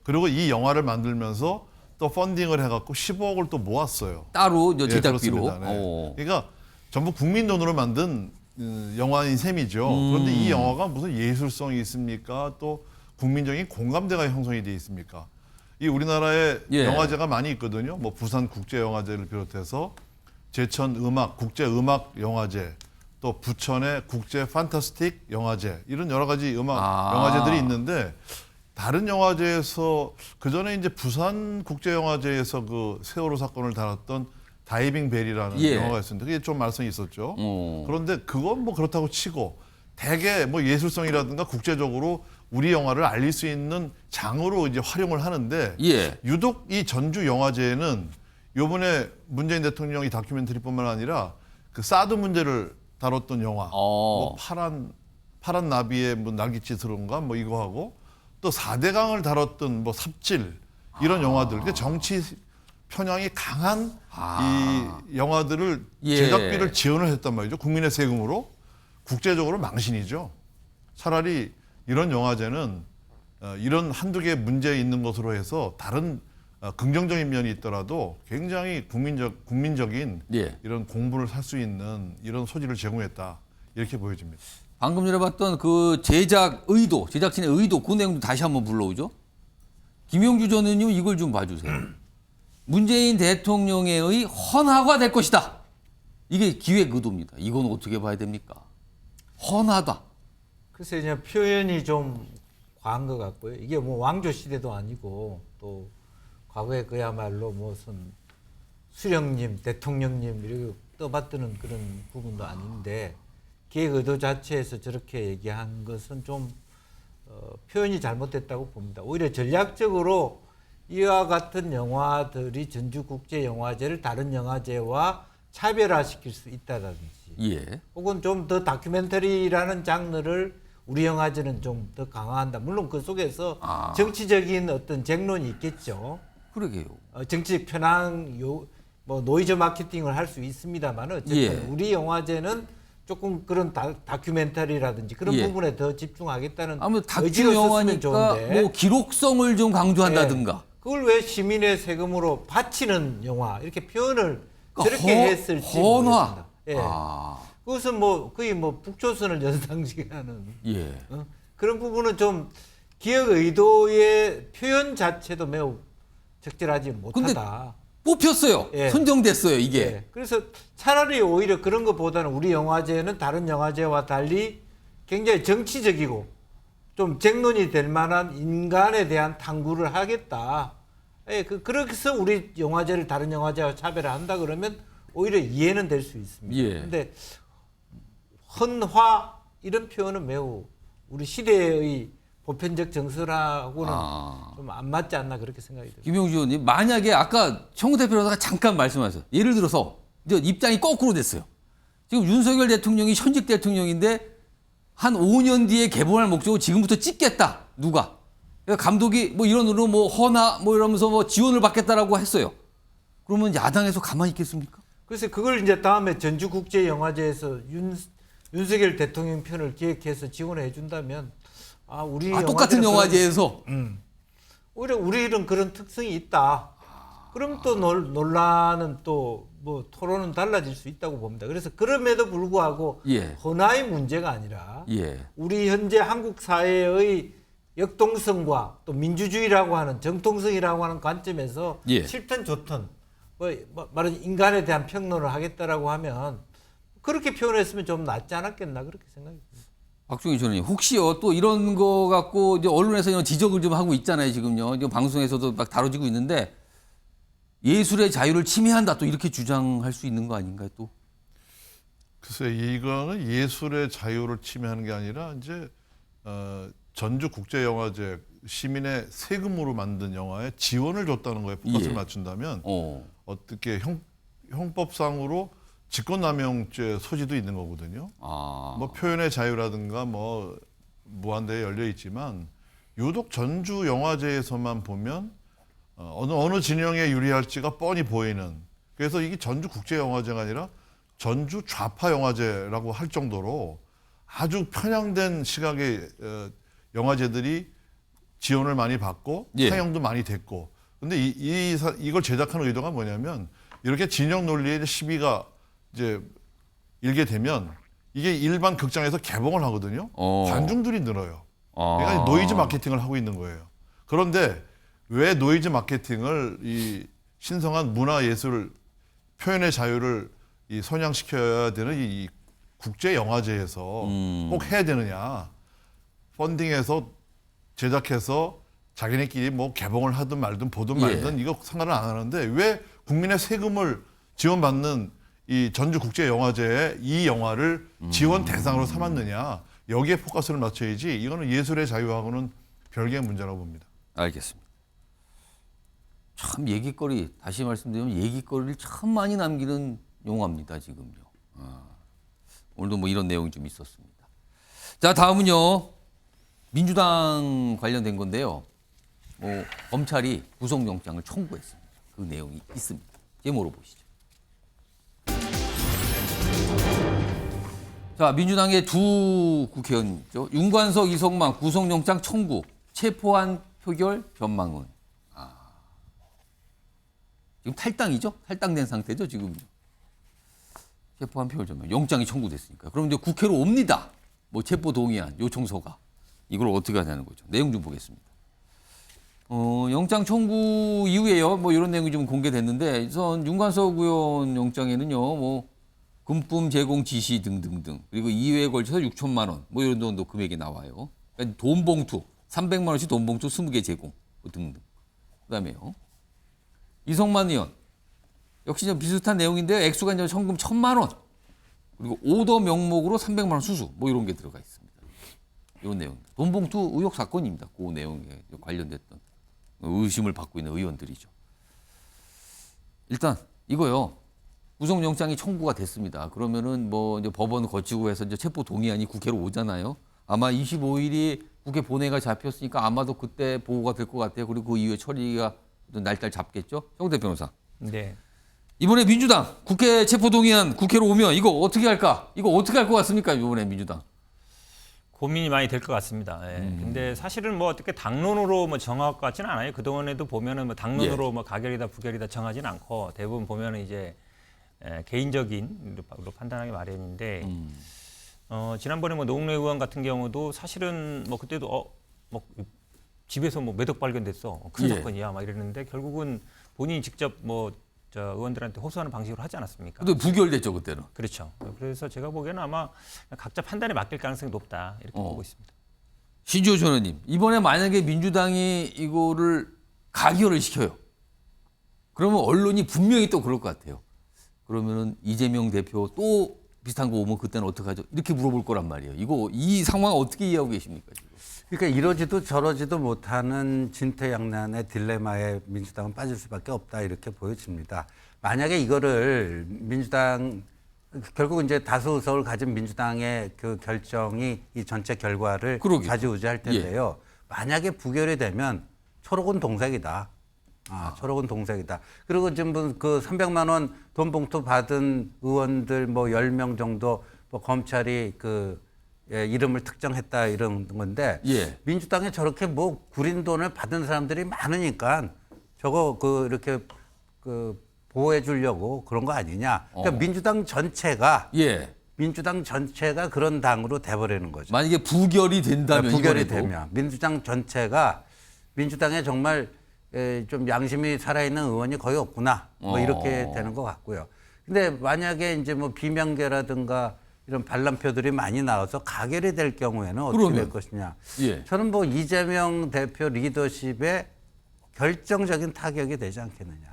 S12: 그리고 이 영화를 만들면서 또 펀딩을 해갖고 15억을 또 모았어요.
S1: 따로 제작비로.
S12: 그러니까 전부 국민 돈으로 만든 영화인 셈이죠. 그런데 이 영화가 무슨 예술성이 있습니까? 또 국민적인 공감대가 형성이 돼 있습니까? 이 우리나라에 영화제가 많이 있거든요. 뭐 부산 국제영화제를 비롯해서 제천 국제음악 영화제, 또 부천의 국제 판타스틱 영화제 이런 여러 가지 영화제들이 있는데 다른 영화제에서 그 전에 이제 부산 국제영화제에서 그 세월호 사건을 다뤘던 다이빙 벨이라는 영화가 있었는데 그게 좀 말썽이 있었죠. 그런데 그건 뭐 그렇다고 치고 대개 뭐 예술성이라든가 국제적으로 우리 영화를 알릴 수 있는 장으로 이제 활용을 하는데 유독 이 전주 영화제에는 이번에 문재인 대통령이 다큐멘터리뿐만 아니라 그 사드 문제를 다뤘던 영화, 뭐 파란 나비의 뭐 날갯짓으로인가 뭐 이거 하고 또 4대강을 다뤘던 뭐 삽질 이런 영화들, 그러니까 정치 편향이 강한 이 영화들을 제작비를 지원을 했단 말이죠. 국민의 세금으로. 국제적으로 망신이죠. 차라리 이런 영화제는 이런 한두 개 문제 있는 것으로 해서 다른 긍정적인 면이 있더라도 굉장히 국민적인 이런 공부를 할 수 있는 이런 소지를 제공했다. 이렇게 보여집니다.
S1: 방금 전에 봤던 그 제작진의 의도 그 내용도 다시 한번 불러오죠. 김용주 전 의원님 이걸 좀 봐주세요. 문재인 대통령의 헌화가 될 것이다. 이게 기획 의도입니다. 이건 어떻게 봐야 됩니까? 헌화다.
S13: 글쎄 그냥 표현이 좀 과한 것 같고요. 이게 뭐 왕조 시대도 아니고 또 과거에 그야말로 무슨 수령님, 대통령님 이렇게 떠받드는 그런 부분도 아닌데 기획 의도 자체에서 저렇게 얘기한 것은 좀 표현이 잘못됐다고 봅니다. 오히려 전략적으로 이와 같은 영화들이 전주국제영화제를 다른 영화제와 차별화시킬 수 있다든지 혹은 좀 더 다큐멘터리라는 장르를 우리 영화제는 좀 더 강화한다. 물론 그 속에서 정치적인 어떤 쟁론이 있겠죠.
S1: 그러게요.
S13: 정치적 편향, 뭐 노이즈 마케팅을 할 수 있습니다만 어쨌든 우리 영화제는 조금 그런 다큐멘터리라든지 그런 부분에 더 집중하겠다는
S1: 아무래도 다큐 영화니까 뭐 기록성을 좀 강조한다든가.
S13: 그걸 왜 시민의 세금으로 바치는 영화 이렇게 표현을 저렇게 했을지 모르겠습니다. 그것은 뭐 거의 뭐 북조선을 연상시하는 그런 부분은 좀 기획 의도의 표현 자체도 매우 적절하지 못하다.
S1: 뽑혔어요. 선정됐어요, 이게.
S13: 그래서 차라리 오히려 그런 것보다는 우리 영화제는 다른 영화제와 달리 굉장히 정치적이고 좀 쟁론이 될 만한 인간에 대한 탐구를 하겠다. 그래서 우리 영화제를 다른 영화제와 차별화한다 그러면 오히려 이해는 될 수 있습니다. 그런데 헌화 이런 표현은 매우 우리 시대의 보편적 정서라고는 좀 안 맞지 않나 그렇게 생각이 듭니다.
S1: 김용주 의원님, 만약에 아까 청구 대표로다가 잠깐 말씀하셨어요. 예를 들어서 이제 입장이 거꾸로 됐어요. 지금 윤석열 대통령이 현직 대통령인데 한 5년 뒤에 개봉할 목적으로 지금부터 찍겠다. 누가? 그러니까 감독이 뭐 이런 으로 뭐 헌화 뭐 이러면서 뭐 지원을 받겠다라고 했어요. 그러면 야당에서 가만히 있겠습니까?
S13: 그래서 그걸 이제 다음에 전주국제영화제에서 윤석열 대통령 편을 기획해서 지원해 준다면 우리
S1: 똑같은 영화제에서
S13: 오히려 우리는 그런 특성이 있다. 그럼 또 논란은 또 뭐 토론은 달라질 수 있다고 봅니다. 그래서 그럼에도 불구하고 헌화의 문제가 아니라 우리 현재 한국 사회의 역동성과 또 민주주의라고 하는 정통성이라고 하는 관점에서 싫든 좋든 말은 인간에 대한 평론을 하겠다라고 하면 그렇게 표현했으면 좀 낫지 않았겠나 그렇게 생각이 듭니다.
S1: 박종희 전원님 혹시요 또 이런 거 갖고 이제 언론에서 이런 지적을 좀 하고 있잖아요 지금요. 이제 방송에서도 막 다뤄지고 있는데 예술의 자유를 침해한다 또 이렇게 주장할 수 있는 거 아닌가요 또?
S12: 글쎄 이거는 예술의 자유를 침해하는 게 아니라 이제 전주 국제영화제 시민의 세금으로 만든 영화에 지원을 줬다는 거에 포커스를 맞춘다면 어떻게 형법상으로 직권남용죄 소지도 있는 거거든요. 뭐 표현의 자유라든가 뭐 무한대에 열려 있지만 유독 전주 영화제에서만 보면 어느 진영에 유리할지가 뻔히 보이는 그래서 이게 전주 국제영화제가 아니라 전주 좌파 영화제라고 할 정도로 아주 편향된 시각의 영화제들이 지원을 많이 받고 상영도 많이 됐고 근데 이걸 제작하는 의도가 뭐냐면 이렇게 진영 논리의 시비가 이제 일게 되면 이게 일반 극장에서 개봉을 하거든요. 관중들이 늘어요. 그러니까 노이즈 마케팅을 하고 있는 거예요. 그런데 왜 노이즈 마케팅을 이 신성한 문화예술 표현의 자유를 이 선양시켜야 되는 이 국제영화제에서 꼭 해야 되느냐. 펀딩해서 제작해서 자기네끼리 뭐 개봉을 하든 말든 보든 말든 이거 상관을 안 하는데 왜 국민의 세금을 지원받는 이 전주국제영화제에 이 영화를 지원 대상으로 삼았느냐. 여기에 포커스를 맞춰야지 이거는 예술의 자유하고는 별개의 문제라고 봅니다.
S1: 알겠습니다. 참 얘기거리 다시 말씀드리면 얘기거리를 참 많이 남기는 영화입니다 지금요. 오늘도 뭐 이런 내용이 좀 있었습니다. 자 다음은요 민주당 관련된 건데요. 검찰이 구속영장을 청구했습니다. 그 내용이 있습니다. 제목으로 보시죠. 자 민주당의 두 국회의원이죠. 윤관석, 이성만 구속영장 청구, 체포안 표결 전망은 지금 탈당이죠? 탈당된 상태죠, 지금요. 체포한 표결 전망. 영장이 청구됐으니까. 그럼 이제 국회로 옵니다. 뭐 체포 동의안 요청서가. 이걸 어떻게 하냐는 거죠. 내용 좀 보겠습니다. 영장 청구 이후에요. 뭐 이런 내용이 좀 공개됐는데 우선 윤관석 의원 영장에는요. 뭐 금품 제공 지시 등등등. 그리고 2회에 걸쳐서 6천만 원. 뭐 이런 정도 금액이 나와요. 그러니까 돈 봉투 300만 원씩 돈 봉투 20개 제공 등등. 그다음에요. 이성만 의원 역시 좀 비슷한 내용인데요. 액수가 이제 현금 1,000만 원 그리고 오더 명목으로 300만 원 수수 뭐 이런 게 들어가 있습니다. 이런 내용입니다. 돈 봉투 의혹 사건입니다. 그 내용에 관련됐던 의심을 받고 있는 의원들이죠. 일단 이거요. 구속영장이 청구가 됐습니다. 그러면은 뭐 이제 법원 거치고 해서 이제 체포 동의안이 국회로 오잖아요. 아마 25일이 국회 본회의가 잡혔으니까 아마도 그때 보고가 될 것 같아요. 그리고 그 이후에 처리가 날짜를 잡겠죠. 정대 변호사.
S8: 네.
S1: 이번에 민주당 국회 체포동의안 국회로 오면 이거 어떻게 할까? 이거 어떻게 할 것 같습니까? 이번에 민주당.
S8: 고민이 많이 될 것 같습니다. 근데 사실은 뭐 어떻게 당론으로 뭐 정할 것 같지는 않아요. 그동안에도 보면은 뭐 당론으로 뭐 가결이다 부결이다 정하진 않고 대부분 보면은 이제 개인적인 로 판단하기 마련인데 지난번에 뭐 노웅래 의원 같은 경우도 사실은 뭐 그때도 뭐 집에서 뭐 매덕 발견됐어. 큰 사건이야. 막 이랬는데 결국은 본인이 직접 뭐 의원들한테 호소하는 방식으로 하지 않았습니까?
S1: 근데 부결됐죠, 그때는.
S8: 그렇죠. 그래서 제가 보기에는 아마 각자 판단에 맡길 가능성이 높다. 이렇게 보고 있습니다.
S1: 신지호 전원님, 이번에 만약에 민주당이 이거를 가결을 시켜요. 그러면 언론이 분명히 또 그럴 것 같아요. 그러면은 이재명 대표 또 비슷한 거 오면 그때는 어떡하죠? 이렇게 물어볼 거란 말이에요. 이 상황 어떻게 이해하고 계십니까? 지금?
S7: 그러니까 이러지도 저러지도 못하는 진퇴양난의 딜레마에 민주당은 빠질 수밖에 없다 이렇게 보여집니다. 만약에 이거를 민주당 결국 이제 다수 의석을 가진 민주당의 그 결정이 이 전체 결과를 좌지우지할 텐데요. 만약에 부결이 되면 초록은 동색이다. 초록은 동색이다. 그리고 지금 그 300만 원 돈 봉투 받은 의원들 뭐 10명 정도 뭐 검찰이 그 이름을 특정했다 이런 건데
S1: 예.
S7: 민주당에 저렇게 뭐 구린 돈을 받은 사람들이 많으니까 저거 그 이렇게 그 보호해 주려고 그런 거 아니냐. 그러니까 민주당 전체가 민주당 전체가 그런 당으로 돼버리는 거죠.
S1: 만약에 부결이 된다면
S7: 부결이
S1: 이번에도.
S7: 되면 민주당 전체가 민주당에 정말 좀 양심이 살아있는 의원이 거의 없구나. 뭐 이렇게 되는 것 같고요. 근데 만약에 이제 뭐 비명계라든가 이런 반란표들이 많이 나와서 가결이 될 경우에는 어떻게 될 것이냐. 저는 뭐 이재명 대표 리더십에 결정적인 타격이 되지 않겠느냐.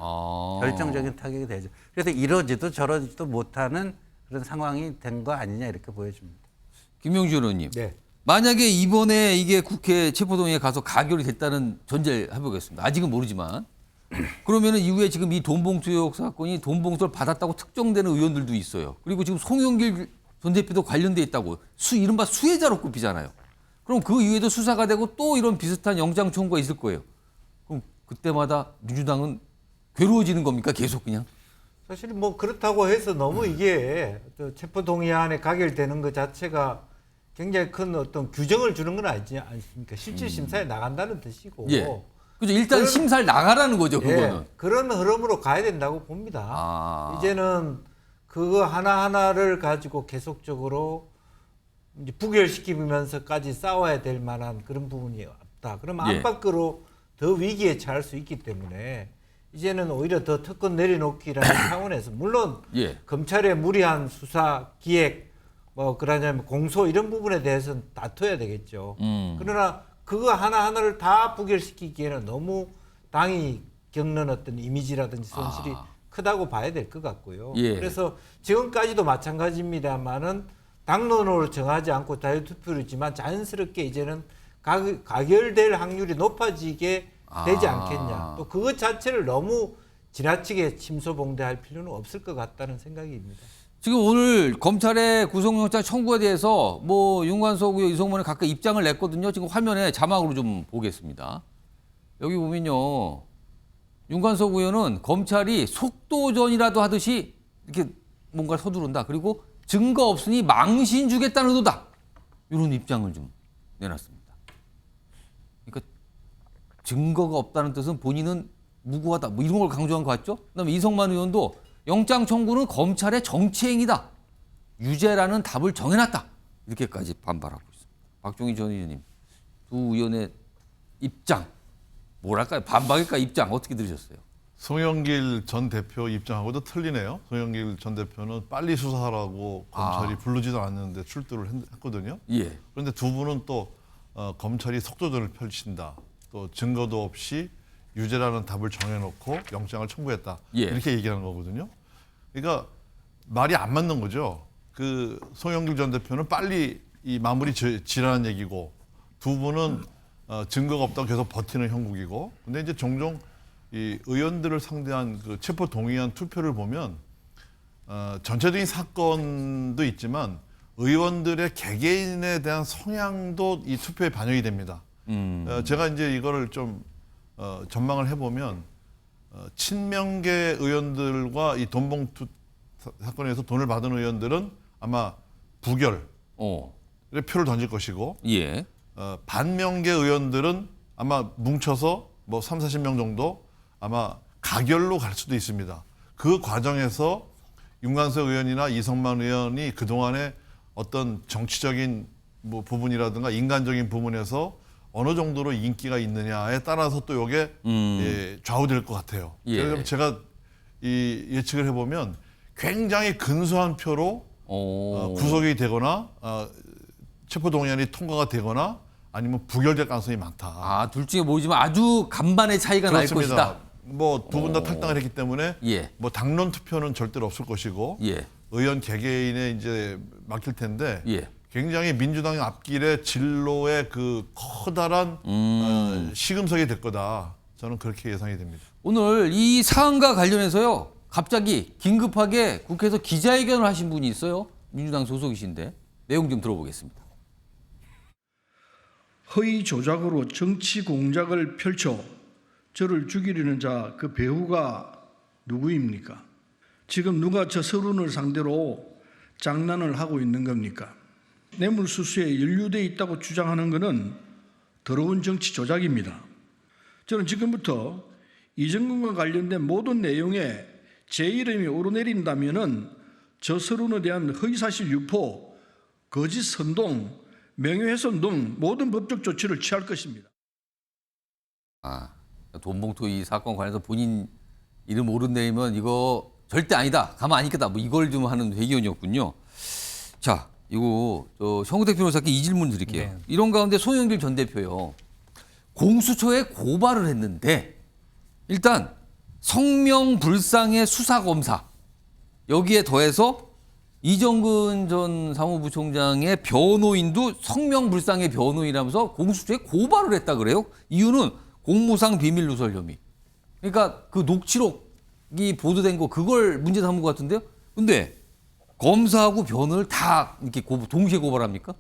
S7: 결정적인 타격이 되죠. 그래서 이러지도 저러지도 못하는 그런 상황이 된 거 아니냐 이렇게 보여집니다.
S1: 김명주 의원님.
S13: 네.
S1: 만약에 이번에 이게 국회 체포동의에 가서 가결이 됐다는 전제를 해보겠습니다. 아직은 모르지만. 그러면은 이후에 지금 이 돈봉투 의혹 사건이 돈봉투를 받았다고 특정되는 의원들도 있어요. 그리고 지금 송영길 전 대표도 관련돼 있다고 이른바 수혜자로 꼽히잖아요. 그럼 그 이후에도 수사가 되고 또 이런 비슷한 영장 청구가 있을 거예요. 그럼 그때마다 민주당은 괴로워지는 겁니까? 계속 그냥?
S13: 사실 뭐 그렇다고 해서 너무 이게 체포동의안에 가결되는 것 자체가 굉장히 큰 어떤 규정을 주는 건 아니지 않습니까? 실질 심사에 나간다는 뜻이고.
S1: 그죠. 일단 심사를 나가라는 거죠, 그거는.
S13: 그런 흐름으로 가야 된다고 봅니다. 이제는 그거 하나하나를 가지고 계속적으로 이제 부결시키면서까지 싸워야 될 만한 그런 부분이 없다. 그러면 안팎으로 더 위기에 처할 수 있기 때문에 이제는 오히려 더 특권 내려놓기라는 차원에서 물론 검찰의 무리한 수사 기획 뭐 그러냐면 공소 이런 부분에 대해서는 다퉈야 되겠죠. 그러나 그거 하나하나를 다 부결시키기에는 너무 당이 겪는 어떤 이미지라든지 손실이 크다고 봐야 될 것 같고요. 그래서 지금까지도 마찬가지입니다만은 당론으로 정하지 않고 자유투표이지만 자연스럽게 이제는 가결될 확률이 높아지게 되지 않겠냐. 또 그것 자체를 너무 지나치게 침소봉대할 필요는 없을 것 같다는 생각입니다.
S1: 지금 오늘 검찰의 구속영장 청구에 대해서 뭐 윤관석 의원, 이성만이 각각 입장을 냈거든요. 지금 화면에 자막으로 좀 보겠습니다. 여기 보면요. 윤관석 의원은 검찰이 속도전이라도 하듯이 이렇게 뭔가 서두른다. 그리고 증거 없으니 망신 주겠다는 의도다. 이런 입장을 좀 내놨습니다. 그러니까 증거가 없다는 뜻은 본인은 무고하다. 뭐 이런 걸 강조한 것 같죠? 그다음에 이성만 의원도 영장 청구는 검찰의 정치행위다. 유죄라는 답을 정해놨다. 이렇게까지 반발하고 있습니다. 박종희 전 의원님, 두 의원의 입장, 뭐랄까요? 반박일까 입장 어떻게 들으셨어요?
S12: 송영길 전 대표 입장하고도 틀리네요. 송영길 전 대표는 빨리 수사하라고 검찰이 부르지도 않는데 출두를 했거든요. 그런데 두 분은 또 검찰이 속도전을 펼친다. 또 증거도 없이 유죄라는 답을 정해놓고 영장을 청구했다. 이렇게 얘기하는 거거든요. 그러니까 말이 안 맞는 거죠. 그 송영길 전 대표는 빨리 이 마무리 지라는 얘기고 두 분은 증거가 없다고 계속 버티는 형국이고. 근데 이제 종종 이 의원들을 상대한 그 체포 동의안 투표를 보면 전체적인 사건도 있지만 의원들의 개개인에 대한 성향도 이 투표에 반영이 됩니다. 제가 이제 이거를 좀 전망을 해보면 친명계 의원들과 이 돈봉투 사건에서 돈을 받은 의원들은 아마 부결에 표를 던질 것이고 반명계 의원들은 아마 뭉쳐서 뭐 3, 40명 정도 아마 가결로 갈 수도 있습니다. 그 과정에서 윤관석 의원이나 이성만 의원이 그동안에 어떤 정치적인 뭐 부분이라든가 인간적인 부분에서 어느 정도로 인기가 있느냐에 따라서 또 이게 좌우될 것 같아요. 그래서 제가 이 예측을 해보면 굉장히 근소한 표로 구속이 되거나 체포동의안이 통과가 되거나 아니면 부결될 가능성이 많다.
S1: 둘 중에 모르지만 아주 간반의 차이가 날 것이다.
S12: 뭐 두 분 다 탈당을 했기 때문에 뭐 당론 투표는 절대로 없을 것이고 의원 개개인에 이제 맡길 텐데 굉장히 민주당의 앞길에 진로의 그 커다란 시금석이 될 거다. 저는 그렇게 예상이 됩니다.
S1: 오늘 이 사안과 관련해서요. 갑자기 긴급하게 국회에서 기자회견을 하신 분이 있어요. 민주당 소속이신데 내용 좀 들어보겠습니다.
S20: 허위 조작으로 정치 공작을 펼쳐 저를 죽이려는 자 그 배후가 누구입니까? 지금 누가 저 서른을 상대로 장난을 하고 있는 겁니까? 뇌물수수에 연루돼 있다고 주장하는 것은 더러운 정치 조작입니다. 저는 지금부터 이정근과 관련된 모든 내용에 제 이름이 오르내린다면은 저 서론에 대한 허위사실 유포, 거짓 선동, 명예훼손 등 모든 법적 조치를 취할 것입니다.
S1: 돈봉투 이 사건 관련해서 본인 이름 오른내리면 이거 절대 아니다. 가만 안 있겠다. 뭐 이걸 좀 하는 회견이었군요. 자, 이거 정우택 변호사께 이 질문 드릴게요.
S8: 네.
S1: 이런 가운데 송영길 전 대표요. 공수처에 고발을 했는데 일단 성명불상의 수사검사 여기에 더해서 이정근 전 사무부총장의 변호인도 성명불상의 변호인이라면서 공수처에 고발을 했다 그래요. 이유는 공무상 비밀 누설 혐의. 그러니까 그 녹취록이 보도된 거 그걸 문제 삼은 것 같은데요. 근데 검사하고 변호를 다 이렇게 동시에 고발합니까?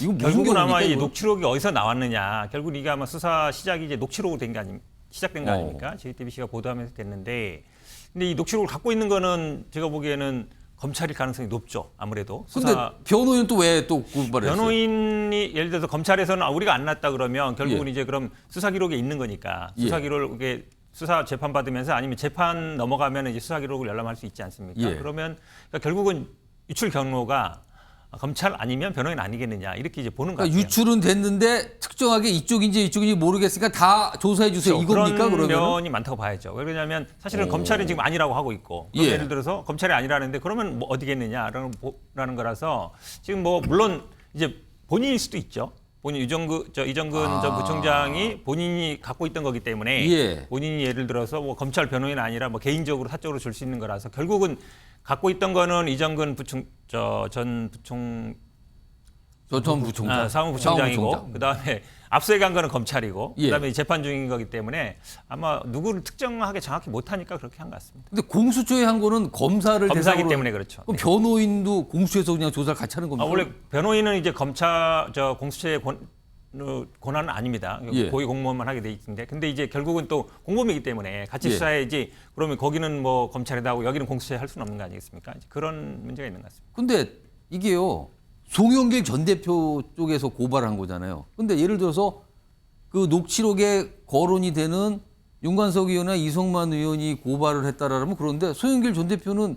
S1: 이거 무슨
S8: 결국은 아마
S1: 경우입니까,
S8: 이
S1: 이거?
S8: 녹취록이 어디서 나왔느냐. 결국 이게 아마 수사 시작이 이제 녹취록으로 된 게 시작된 거 아닙니까? JTBC가 보도하면서 됐는데, 근데 이 녹취록을 갖고 있는 거는 제가 보기에는 검찰일 가능성이 높죠. 아무래도.
S1: 근데 변호인은 또 왜 또 고발을 했어요?
S8: 변호인이 예를 들어서 검찰에서는 우리가 안 났다 그러면 결국은
S1: 예.
S8: 이제 그럼 수사 기록에 있는 거니까
S1: 예.
S8: 수사 기록에 수사 재판 받으면서 아니면 재판 넘어가면 이제 수사 기록을 열람할 수 있지 않습니까?
S1: 예.
S8: 그러면 그러니까 결국은 유출 경로가 검찰 아니면 변호인 아니겠느냐 이렇게 이제 보는 거
S1: 그러니까
S8: 같아요.
S1: 유출은 됐는데 특정하게 이쪽인지 이쪽인지 모르겠으니까 다 조사해 주세요.
S8: 그렇죠.
S1: 이겁니까
S8: 그런
S1: 그러면?
S8: 면이 많다고 봐야죠. 왜 그러냐면 사실은
S1: 오.
S8: 검찰은 지금 아니라고 하고 있고 그럼
S1: 예.
S8: 예를 들어서 검찰이 아니라는데 그러면 뭐 어디겠느냐라는 거라서 지금 뭐 물론 이제 본인일 수도 있죠. 본인 이정근 전 부총장이 본인이 갖고 있던 거기 때문에
S1: 예.
S8: 본인이 예를 들어서 뭐 검찰 변호인 아니라 뭐 개인적으로 사적으로 줄 수 있는 거라서 결국은 갖고 있던 거는 이정근 전 부총장 사무부총장이고 그다음에 압수해 간 거는 검찰이고
S1: 예.
S8: 그다음에 재판 중인 거기 때문에 아마 누구를 특정하게 정확히 못하니까 그렇게 한 것 같습니다.
S1: 근데 공수처에 한 거는 검사를
S8: 검사기
S1: 대상으로
S8: 때문에 그렇죠.
S1: 그럼 변호인도 공수처에서 그냥 조사를 같이 하는 겁니까?
S8: 원래 변호인은 이제 공수처의 권한은 아닙니다.
S1: 예.
S8: 고위 공무원만 하게 돼 있는데, 근데 이제 결국은 또 공범이기 때문에 같이
S1: 예.
S8: 수사해야지. 그러면 거기는 뭐 검찰에다 하고 여기는 공수처에 할 수는 없는 거 아니겠습니까? 이제 그런 문제가 있는 것 같습니다.
S1: 근데 이게요. 송영길 전 대표 쪽에서 고발한 거잖아요. 근데 예를 들어서 그 녹취록에 거론이 되는 윤관석 의원이나 이성만 의원이 고발을 했다라면 그런데 송영길 전 대표는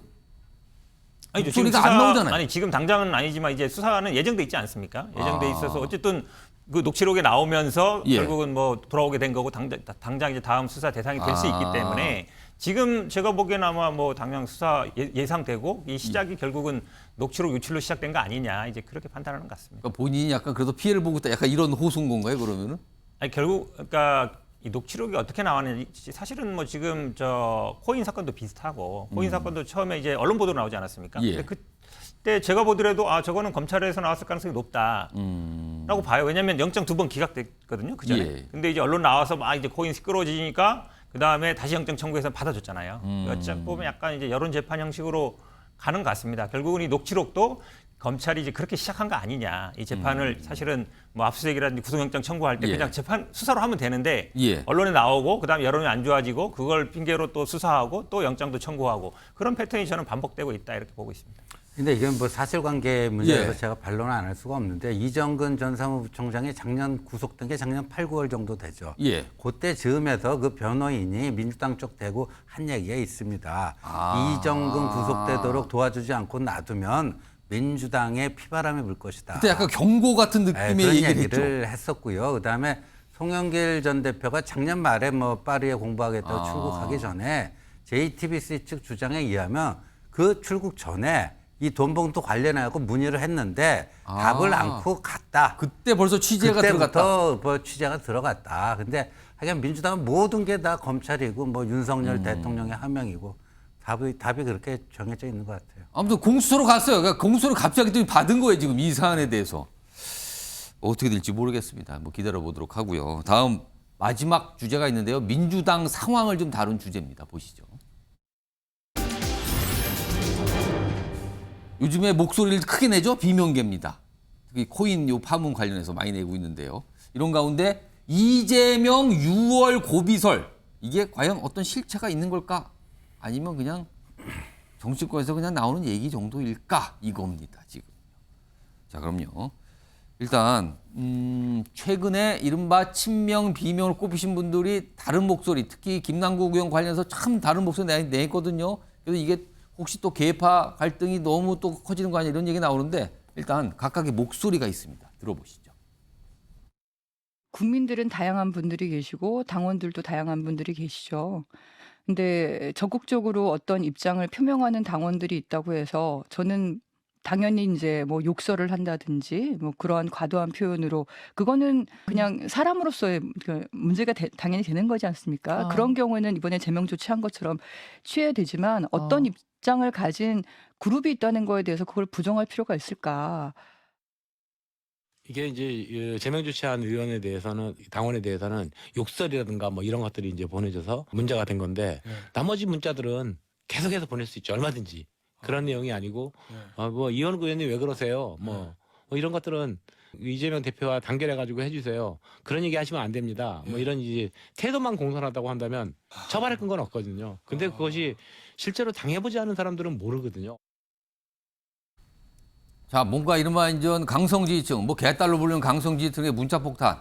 S8: 아니죠.
S1: 목소리가 안 나오잖아요.
S8: 아니 지금 당장은 아니지만 이제 수사는 예정돼 있지 않습니까? 예정돼
S1: 아.
S8: 있어서 어쨌든 그 녹취록에 나오면서
S1: 예.
S8: 결국은 뭐 돌아오게 된 거고 당장 이제 다음 수사 대상이 될 수 있기 때문에 지금 제가 보기에는 아마 뭐 당장 수사 예상되고 이 시작이 결국은 녹취록 유출로 시작된 거 아니냐 이제 그렇게 판단하는 것 같습니다.
S1: 그러니까 본인이 약간 그래도 피해를 보고 있다. 약간 이런 호소인 건가요, 그러면은?
S8: 아니 결국 그러니까 이 녹취록이 어떻게 나왔는지 사실은 뭐 지금 저 코인 사건도 비슷하고 코인 사건도 처음에 이제 언론 보도로 나오지 않았습니까?
S1: 예.
S8: 근데 그때 제가 보더라도 저거는 검찰에서 나왔을 가능성이 높다라고 봐요. 왜냐하면 영장 2번 기각됐거든요. 그 전에.
S1: 예.
S8: 근데 이제 언론 나와서 막 이제 코인 시끄러워지니까 그 다음에 다시 영장 청구해서 받아줬잖아요. 어찌 보면 약간 이제 여론 재판 형식으로 가는 것 같습니다. 결국은 이 녹취록도 검찰이 이제 그렇게 시작한 거 아니냐. 이 재판을 사실은 뭐 압수수색이라든지 구속영장 청구할 때
S1: 예.
S8: 그냥 재판 수사로 하면 되는데
S1: 예.
S8: 언론에 나오고 그다음에 여론이 안 좋아지고 그걸 핑계로 또 수사하고 또 영장도 청구하고 그런 패턴이 저는 반복되고 있다 이렇게 보고 있습니다.
S7: 근데 이건 뭐 사실관계 문제라서
S1: 예.
S7: 제가 반론을 안 할 수가 없는데 이정근 전 사무부총장이 작년 구속된 게 작년 8, 9월 정도 되죠.
S1: 예.
S7: 그때 즈음에서 그 변호인이 민주당 쪽 대고 한 얘기가 있습니다. 이정근 구속되도록 도와주지 않고 놔두면 민주당의 피바람이 불 것이다.
S1: 그때 약간 경고 같은 느낌의
S7: 그런
S1: 얘기를 했죠.
S7: 했었고요. 그다음에 송영길 전 대표가 작년 말에 뭐 파리에 공부하겠다고 출국하기 전에 JTBC 측 주장에 의하면 그 출국 전에 이 돈봉투 관련해서 문의를 했는데 답을 않고 갔다.
S1: 그때 벌써 취재가 들어갔다.
S7: 뭐 취재가 들어갔다. 근데 하여간 민주당은 모든 게 다 검찰이고 뭐 윤석열 대통령의 하명이고 답이 그렇게 정해져 있는 것 같아요.
S1: 아무튼 공수처로 갔어요. 그러니까 공수처를 갑자기 또 받은 거예요. 지금 이 사안에 대해서. 어떻게 될지 모르겠습니다. 뭐 기다려 보도록 하고요. 다음 마지막 주제가 있는데요. 민주당 상황을 좀 다룬 주제입니다. 보시죠. 요즘에 목소리를 크게 내죠. 비명계입니다. 특히 코인 요 파문 관련해서 많이 내고 있는데요. 이런 가운데 이재명 6월 고비설 이게 과연 어떤 실체가 있는 걸까? 아니면 그냥 정치권에서 그냥 나오는 얘기 정도일까 이겁니다 지금. 자 그럼요. 일단 최근에 이른바 친명 비명을 꼽으신 분들이 다른 목소리, 특히 김남국 의원 관련해서 참 다른 목소리 내거든요. 그래서 이게 혹시 또 계파 갈등이 너무 또 커지는 거 아니야 이런 얘기 나오는데 일단 각각의 목소리가 있습니다. 들어보시죠.
S17: 국민들은 다양한 분들이 계시고 당원들도 다양한 분들이 계시죠. 근데 적극적으로 어떤 입장을 표명하는 당원들이 있다고 해서 저는 당연히 이제 뭐 욕설을 한다든지 뭐 그러한 과도한 표현으로 그거는 그냥 사람으로서의 그 문제가 당연히 되는 거지 않습니까? 그런 경우에는 이번에 제명 조치한 것처럼 취해야 되지만 어떤 입장을 가진 그룹이 있다는 거에 대해서 그걸 부정할 필요가 있을까?
S21: 이게 이제 제명 조치한 의원에 대해서는 당원에 대해서는 욕설이라든가 뭐 이런 것들이 이제 보내져서 문제가 된 건데 나머지 문자들은 계속해서 보낼 수 있죠. 얼마든지. 그런 내용이 아니고 뭐 이현구 의원님 왜 그러세요? 뭐 이런 것들은 이재명 대표와 단결해 가지고 해주세요. 그런 얘기 하시면 안 됩니다. 뭐 이런 이제 태도만 공손하다고 한다면 처벌할 건 없거든요. 근데 그것이 실제로 당해보지 않은 사람들은 모르거든요.
S1: 자, 뭔가 이른바 이제 강성지지층, 뭐 개딸로 불리는 강성지지층의 문자 폭탄.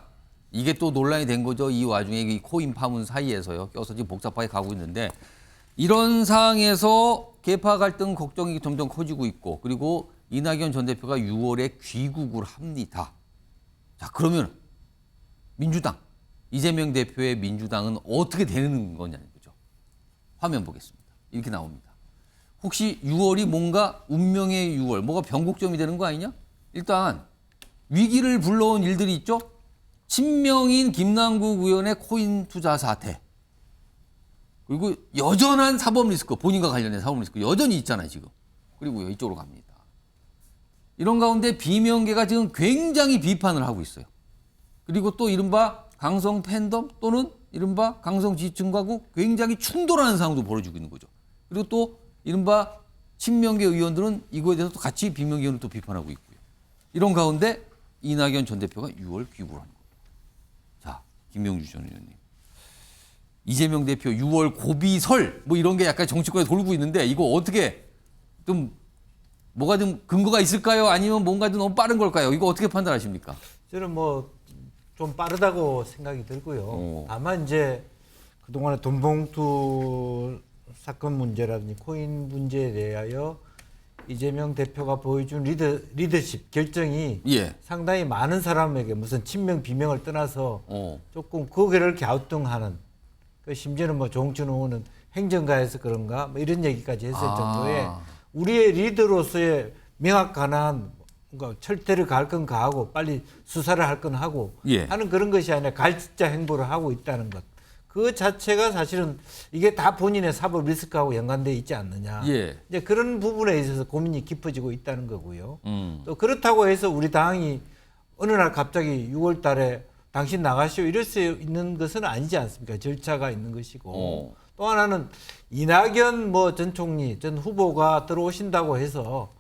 S1: 이게 또 논란이 된 거죠. 이 와중에 이 코인 파문 사이에서요. 껴서 지금 복잡하게 가고 있는데 이런 상황에서 계파 갈등 걱정이 점점 커지고 있고 그리고 이낙연 전 대표가 6월에 귀국을 합니다. 자, 그러면 민주당, 이재명 대표의 민주당은 어떻게 되는 거냐는 거죠. 화면 보겠습니다. 이렇게 나옵니다. 혹시 6월이 뭔가 운명의 6월, 뭐가 변곡점이 되는 거 아니냐? 일단 위기를 불러온 일들이 있죠. 친명인 김남국 의원의 코인 투자 사태. 그리고 여전한 사법 리스크, 본인과 관련된 사법 리스크 여전히 있잖아요, 지금. 그리고요, 이쪽으로 갑니다. 이런 가운데 비명계가 지금 굉장히 비판을 하고 있어요. 그리고 또 이른바 강성 팬덤 또는 이른바 강성 지지층과고 굉장히 충돌하는 상황도 벌어지고 있는 거죠. 그리고 또 이른바 친명계 의원들은 이거에 대해서 또 같이 비명계 의원을 또 비판하고 있고요. 이런 가운데 이낙연 전 대표가 6월 귀국을 하는 겁니다. 자, 김명주 전 의원님. 이재명 대표 6월 고비설 뭐 이런 게 약간 정치권에 돌고 있는데 이거 어떻게 좀 뭐가 좀 근거가 있을까요? 아니면 뭔가 좀 너무 빠른 걸까요? 이거 어떻게 판단하십니까?
S13: 저는 뭐 좀 빠르다고 생각이 들고요. 다만 이제 그동안의 돈봉투 사건 문제라든지 코인 문제에 대하여 이재명 대표가 보여준 리더십 결정이 상당히 많은 사람에게 무슨 친명 비명을 떠나서 조금 고개를 갸우뚱하는 심지어는 뭐 조홍천 의원은 행정가에서 그런가 뭐 이런 얘기까지 했을 정도의 우리의 리더로서의 명확한 그러니까 철퇴를 갈 건 가하고 빨리 수사를 할 건 하고 하는 그런 것이 아니라 갈짓자 행보를 하고 있다는 것. 그 자체가 사실은 이게 다 본인의 사법 리스크하고 연관되어 있지 않느냐. 이제 그런 부분에 있어서 고민이 깊어지고 있다는 거고요. 또 그렇다고 해서 우리 당이 어느 날 갑자기 6월 달에 당신 나가시오 이럴 수 있는 것은 아니지 않습니까? 절차가 있는 것이고. 또 하나는 이낙연 전 총리, 전 후보가 들어오신다고 해서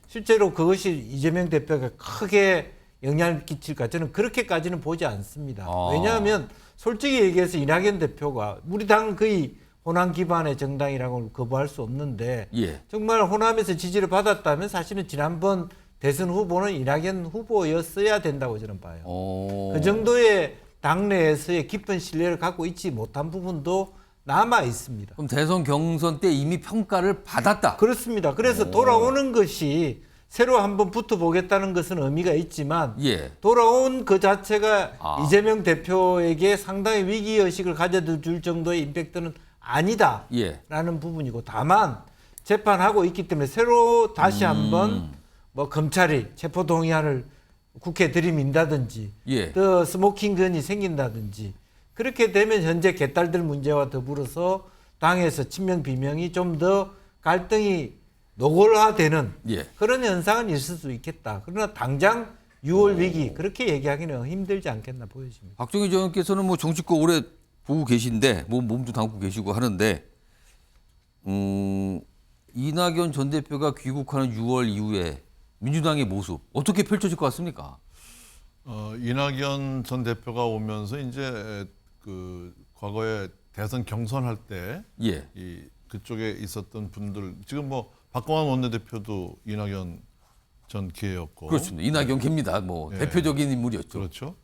S13: 실제로 그것이 이재명 대표가 크게 영향을 끼칠까? 저는 그렇게까지는 보지 않습니다. 왜냐하면 솔직히 얘기해서 이낙연 대표가 우리 당은 거의 호남 기반의 정당이라고 거부할 수 없는데 정말 호남에서 지지를 받았다면 사실은 지난번 대선 후보는 이낙연 후보였어야 된다고 저는 봐요. 그 정도의 당내에서의 깊은 신뢰를 갖고 있지 못한 부분도 남아 있습니다.
S1: 그럼 대선 경선 때 이미 평가를 받았다.
S13: 그렇습니다. 그래서 돌아오는 것이 새로 한번 붙어보겠다는 것은 의미가 있지만 돌아온 그 자체가 이재명 대표에게 상당히 위기의식을 가져줄 정도의 임팩트는 아니다라는 부분이고 다만 재판하고 있기 때문에 새로 다시 한번 뭐 검찰이 체포동의안을 국회에 들이민다든지 또 스모킹건이 생긴다든지 그렇게 되면 현재 개딸들 문제와 더불어서 당에서 친명 비명이 좀 더 갈등이 노골화되는 그런 현상은 있을 수 있겠다. 그러나 당장 6월 위기 그렇게 얘기하기는 힘들지 않겠나 보여집니다.
S1: 박정희 전 의원께서는 뭐 정치권 오래 보고 계신데 몸도 담고 계시고 하는데 이낙연 전 대표가 귀국하는 6월 이후에 민주당의 모습 어떻게 펼쳐질 것 같습니까?
S12: 이낙연 전 대표가 오면서 이제 그 과거에 대선 경선할 때 그쪽에 있었던 분들 지금 뭐 박광환 원내대표도 이낙연 전 기회였고
S1: 그렇습니다. 이낙연 개입니다. 뭐
S12: 예.
S1: 대표적인 인물이었죠.
S12: 그렇죠.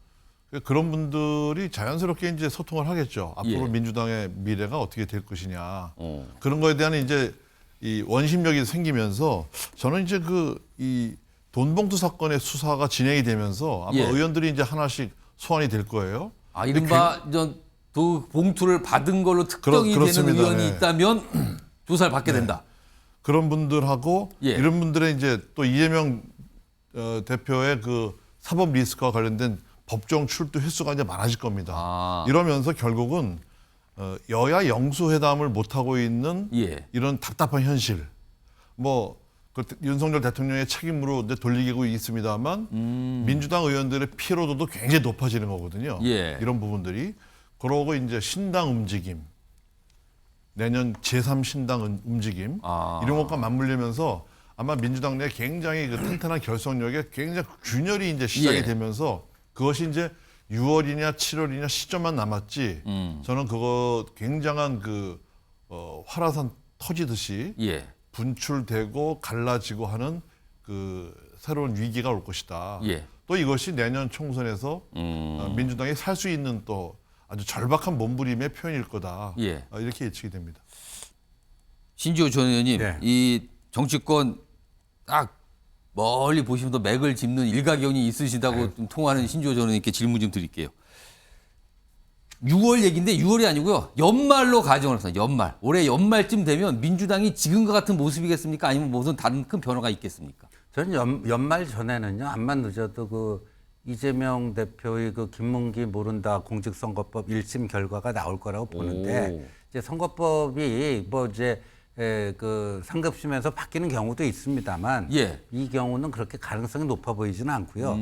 S12: 그런 분들이 자연스럽게 이제 소통을 하겠죠. 앞으로
S1: 예.
S12: 민주당의 미래가 어떻게 될 것이냐. 그런 거에 대한 이제 이 원심력이 생기면서 저는 이제 이 돈봉투 사건의 수사가 진행이 되면서 아마
S1: 예.
S12: 의원들이 이제 하나씩 소환이 될 거예요.
S1: 아, 이른바 그 봉투를 받은 걸로 특정이 되는 의원이
S12: 네.
S1: 있다면 조사를 받게 된다.
S12: 그런 분들하고
S1: 예.
S12: 이런 분들의 이제 또 이재명 대표의 그 사법 리스크와 관련된 법정 출두 횟수가 이제 많아질 겁니다. 이러면서 결국은 여야 영수회담을 못 하고 있는
S1: 예.
S12: 이런 답답한 현실. 뭐 윤석열 대통령의 책임으로 이제 돌리고 있습니다만 민주당 의원들의 피로도도 굉장히 높아지는 거거든요.
S1: 예.
S12: 이런 부분들이. 그러고 이제 신당 움직임, 내년 제3신당 움직임 이런 것과 맞물리면서 아마 민주당 내 굉장히 그 탄탄한 결속력에 굉장히 균열이 이제 시작이
S1: 예.
S12: 되면서 그것이 이제 6월이냐 7월이냐 시점만 남았지. 저는 그거 굉장한 활화산 터지듯이
S1: 예.
S12: 분출되고 갈라지고 하는 그 새로운 위기가 올 것이다.
S1: 예.
S12: 또 이것이 내년 총선에서 민주당이 살 수 있는 또 아주 절박한 몸부림의 표현일 거다.
S1: 예.
S12: 이렇게 예측이 됩니다.
S1: 신지호 전 의원님,
S7: 네.
S1: 이 정치권 딱 멀리 보시면서 맥을 짚는 일가견이 있으시다고 좀 통하는 신지호 전 의원님께 질문 좀 드릴게요. 6월 얘기인데 6월이 아니고요. 연말로 가정을 해서 연말. 올해 연말쯤 되면 민주당이 지금과 같은 모습이겠습니까? 아니면 무슨 다른 큰 변화가 있겠습니까?
S7: 저는 연말 전에는요. 암만 늦어도 이재명 대표의 김문기 모른다 공직선거법 1심 결과가 나올 거라고 보는데 이제 선거법이 상급심에서 바뀌는 경우도 있습니다만
S1: 예.
S7: 이 경우는 그렇게 가능성이 높아 보이지는 않고요.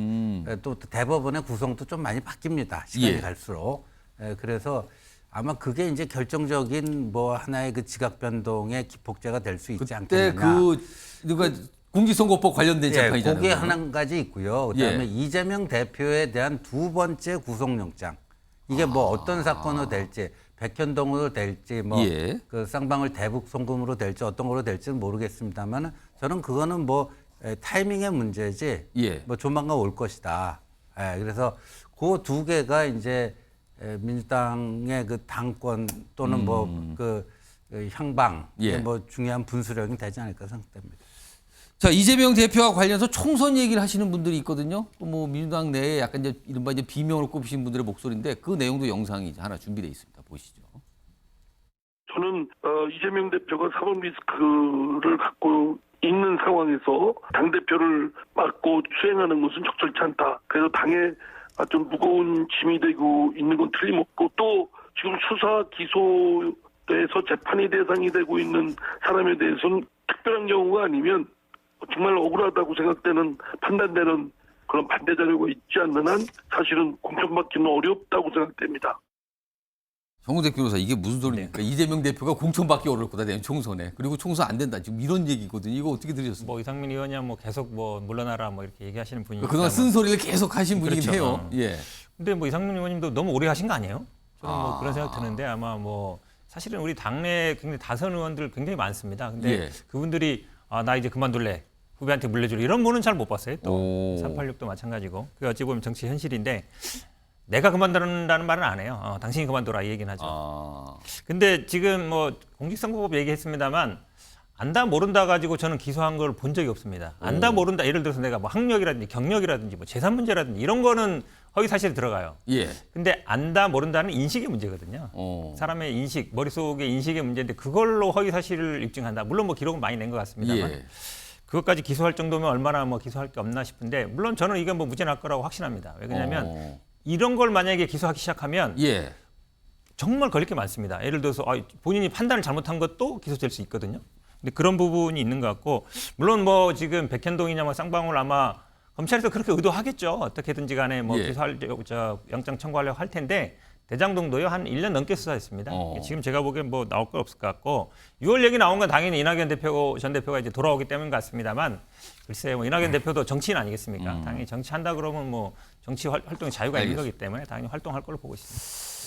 S7: 또 대법원의 구성도 좀 많이 바뀝니다. 시간이
S1: 예.
S7: 갈수록. 그래서 아마 그게 이제 결정적인 하나의 지각 변동의 기폭제가 될 수 있지 않겠느냐.
S1: 그때 공직선거법 관련된 재판이잖아요.
S7: 그게 한 가지 있고요. 그다음에 이재명 대표에 대한 두 번째 구속영장. 이게 어떤 사건으로 될지, 백현동으로 될지,
S1: 예.
S7: 쌍방울 대북 송금으로 될지 어떤 걸로 될지는 모르겠습니다만 저는 그거는 타이밍의 문제지.
S1: 예.
S7: 조만간 올 것이다. 그래서 그 두 개가 이제 민주당의 당권 또는 향방,
S1: 예.
S7: 중요한 분수령이 되지 않을까 생각됩니다.
S1: 자, 이재명 대표와 관련해서 총선 얘기를 하시는 분들이 있거든요. 또 민주당 내에 약간 이른바 비명으로 꼽히신 분들의 목소리인데 그 내용도 영상이 하나 준비되어 있습니다. 보시죠.
S2: 저는 이재명 대표가 사법 리스크를 갖고 있는 상황에서 당대표를 맡고 수행하는 것은 적절치 않다. 그래서 당에 좀 무거운 짐이 되고 있는 건 틀림없고 또 지금 수사 기소에서 재판이 대상이 되고 있는 사람에 대해서는 특별한 경우가 아니면 정말 억울하다고 생각되는 판단되는 그런 반대 자료가 있지 않는 한 사실은 공천받기는 어렵다고 생각됩니다.
S1: 정우택 변호사 이게 무슨 소리입니까? 이재명 대표가 공천받기 어려울 거다 내년 총선에. 그리고 총선 안 된다. 지금 이런 얘기거든요. 이거 어떻게 들으셨습니까?
S8: 이상민 의원이야 계속 물러나라 이렇게 얘기하시는 분이니까.
S1: 그동안 쓴소리를 계속 하신 분이긴 해요. 예.
S8: 근데 이상민 의원님도 너무 오래 하신 거 아니에요? 저는 그런 생각 드는데 아마 사실은 우리 당내 굉장히 다선 의원들 굉장히 많습니다. 근데
S1: 예.
S8: 그분들이 나 이제 그만둘래. 후배한테 물려주려 이런 분은 잘 못 봤어요. 또 386도 마찬가지고. 그게 어찌 보면 정치 현실인데 내가 그만두는다는 말은 안 해요. 당신이 그만둬라 이 얘기는 하죠. 근데 지금 공직선거법 얘기했습니다만 안다 모른다 가지고 저는 기소한 걸 본 적이 없습니다. 안다 모른다 예를 들어서 내가 학력이라든지 경력이라든지 재산 문제라든지 이런 거는 허위 사실이 들어가요.
S1: 예.
S8: 근데 안다 모른다는 인식의 문제거든요. 사람의 인식, 머릿속의 인식의 문제인데 그걸로 허위 사실을 입증한다. 물론 기록은 많이 낸 것 같습니다만.
S1: 예.
S8: 그것까지 기소할 정도면 얼마나 기소할 게 없나 싶은데 물론 저는 이건 무죄 날 거라고 확신합니다. 왜냐하면 이런 걸 만약에 기소하기 시작하면
S1: 예.
S8: 정말 걸릴 게 많습니다. 예를 들어서 본인이 판단을 잘못한 것도 기소될 수 있거든요. 근데 그런 부분이 있는 것 같고 물론 지금 백현동이냐 쌍방울 아마 검찰에서 그렇게 의도하겠죠. 어떻게든지 간에 기소할 영장 청구하려고 할 텐데 대장동도요 한 1년 넘게 수사했습니다. 지금 제가 보기엔 나올 거 없을 것 같고 6월 얘기 나온 건 당연히 이낙연 전 대표가 이제 돌아오기 때문인 것 같습니다만 글쎄 이낙연 대표도 정치인 아니겠습니까? 당연히 정치한다 그러면 정치 활동의 자유가 있는 거기 때문에 당연히 활동할 걸로 보고 있습니다.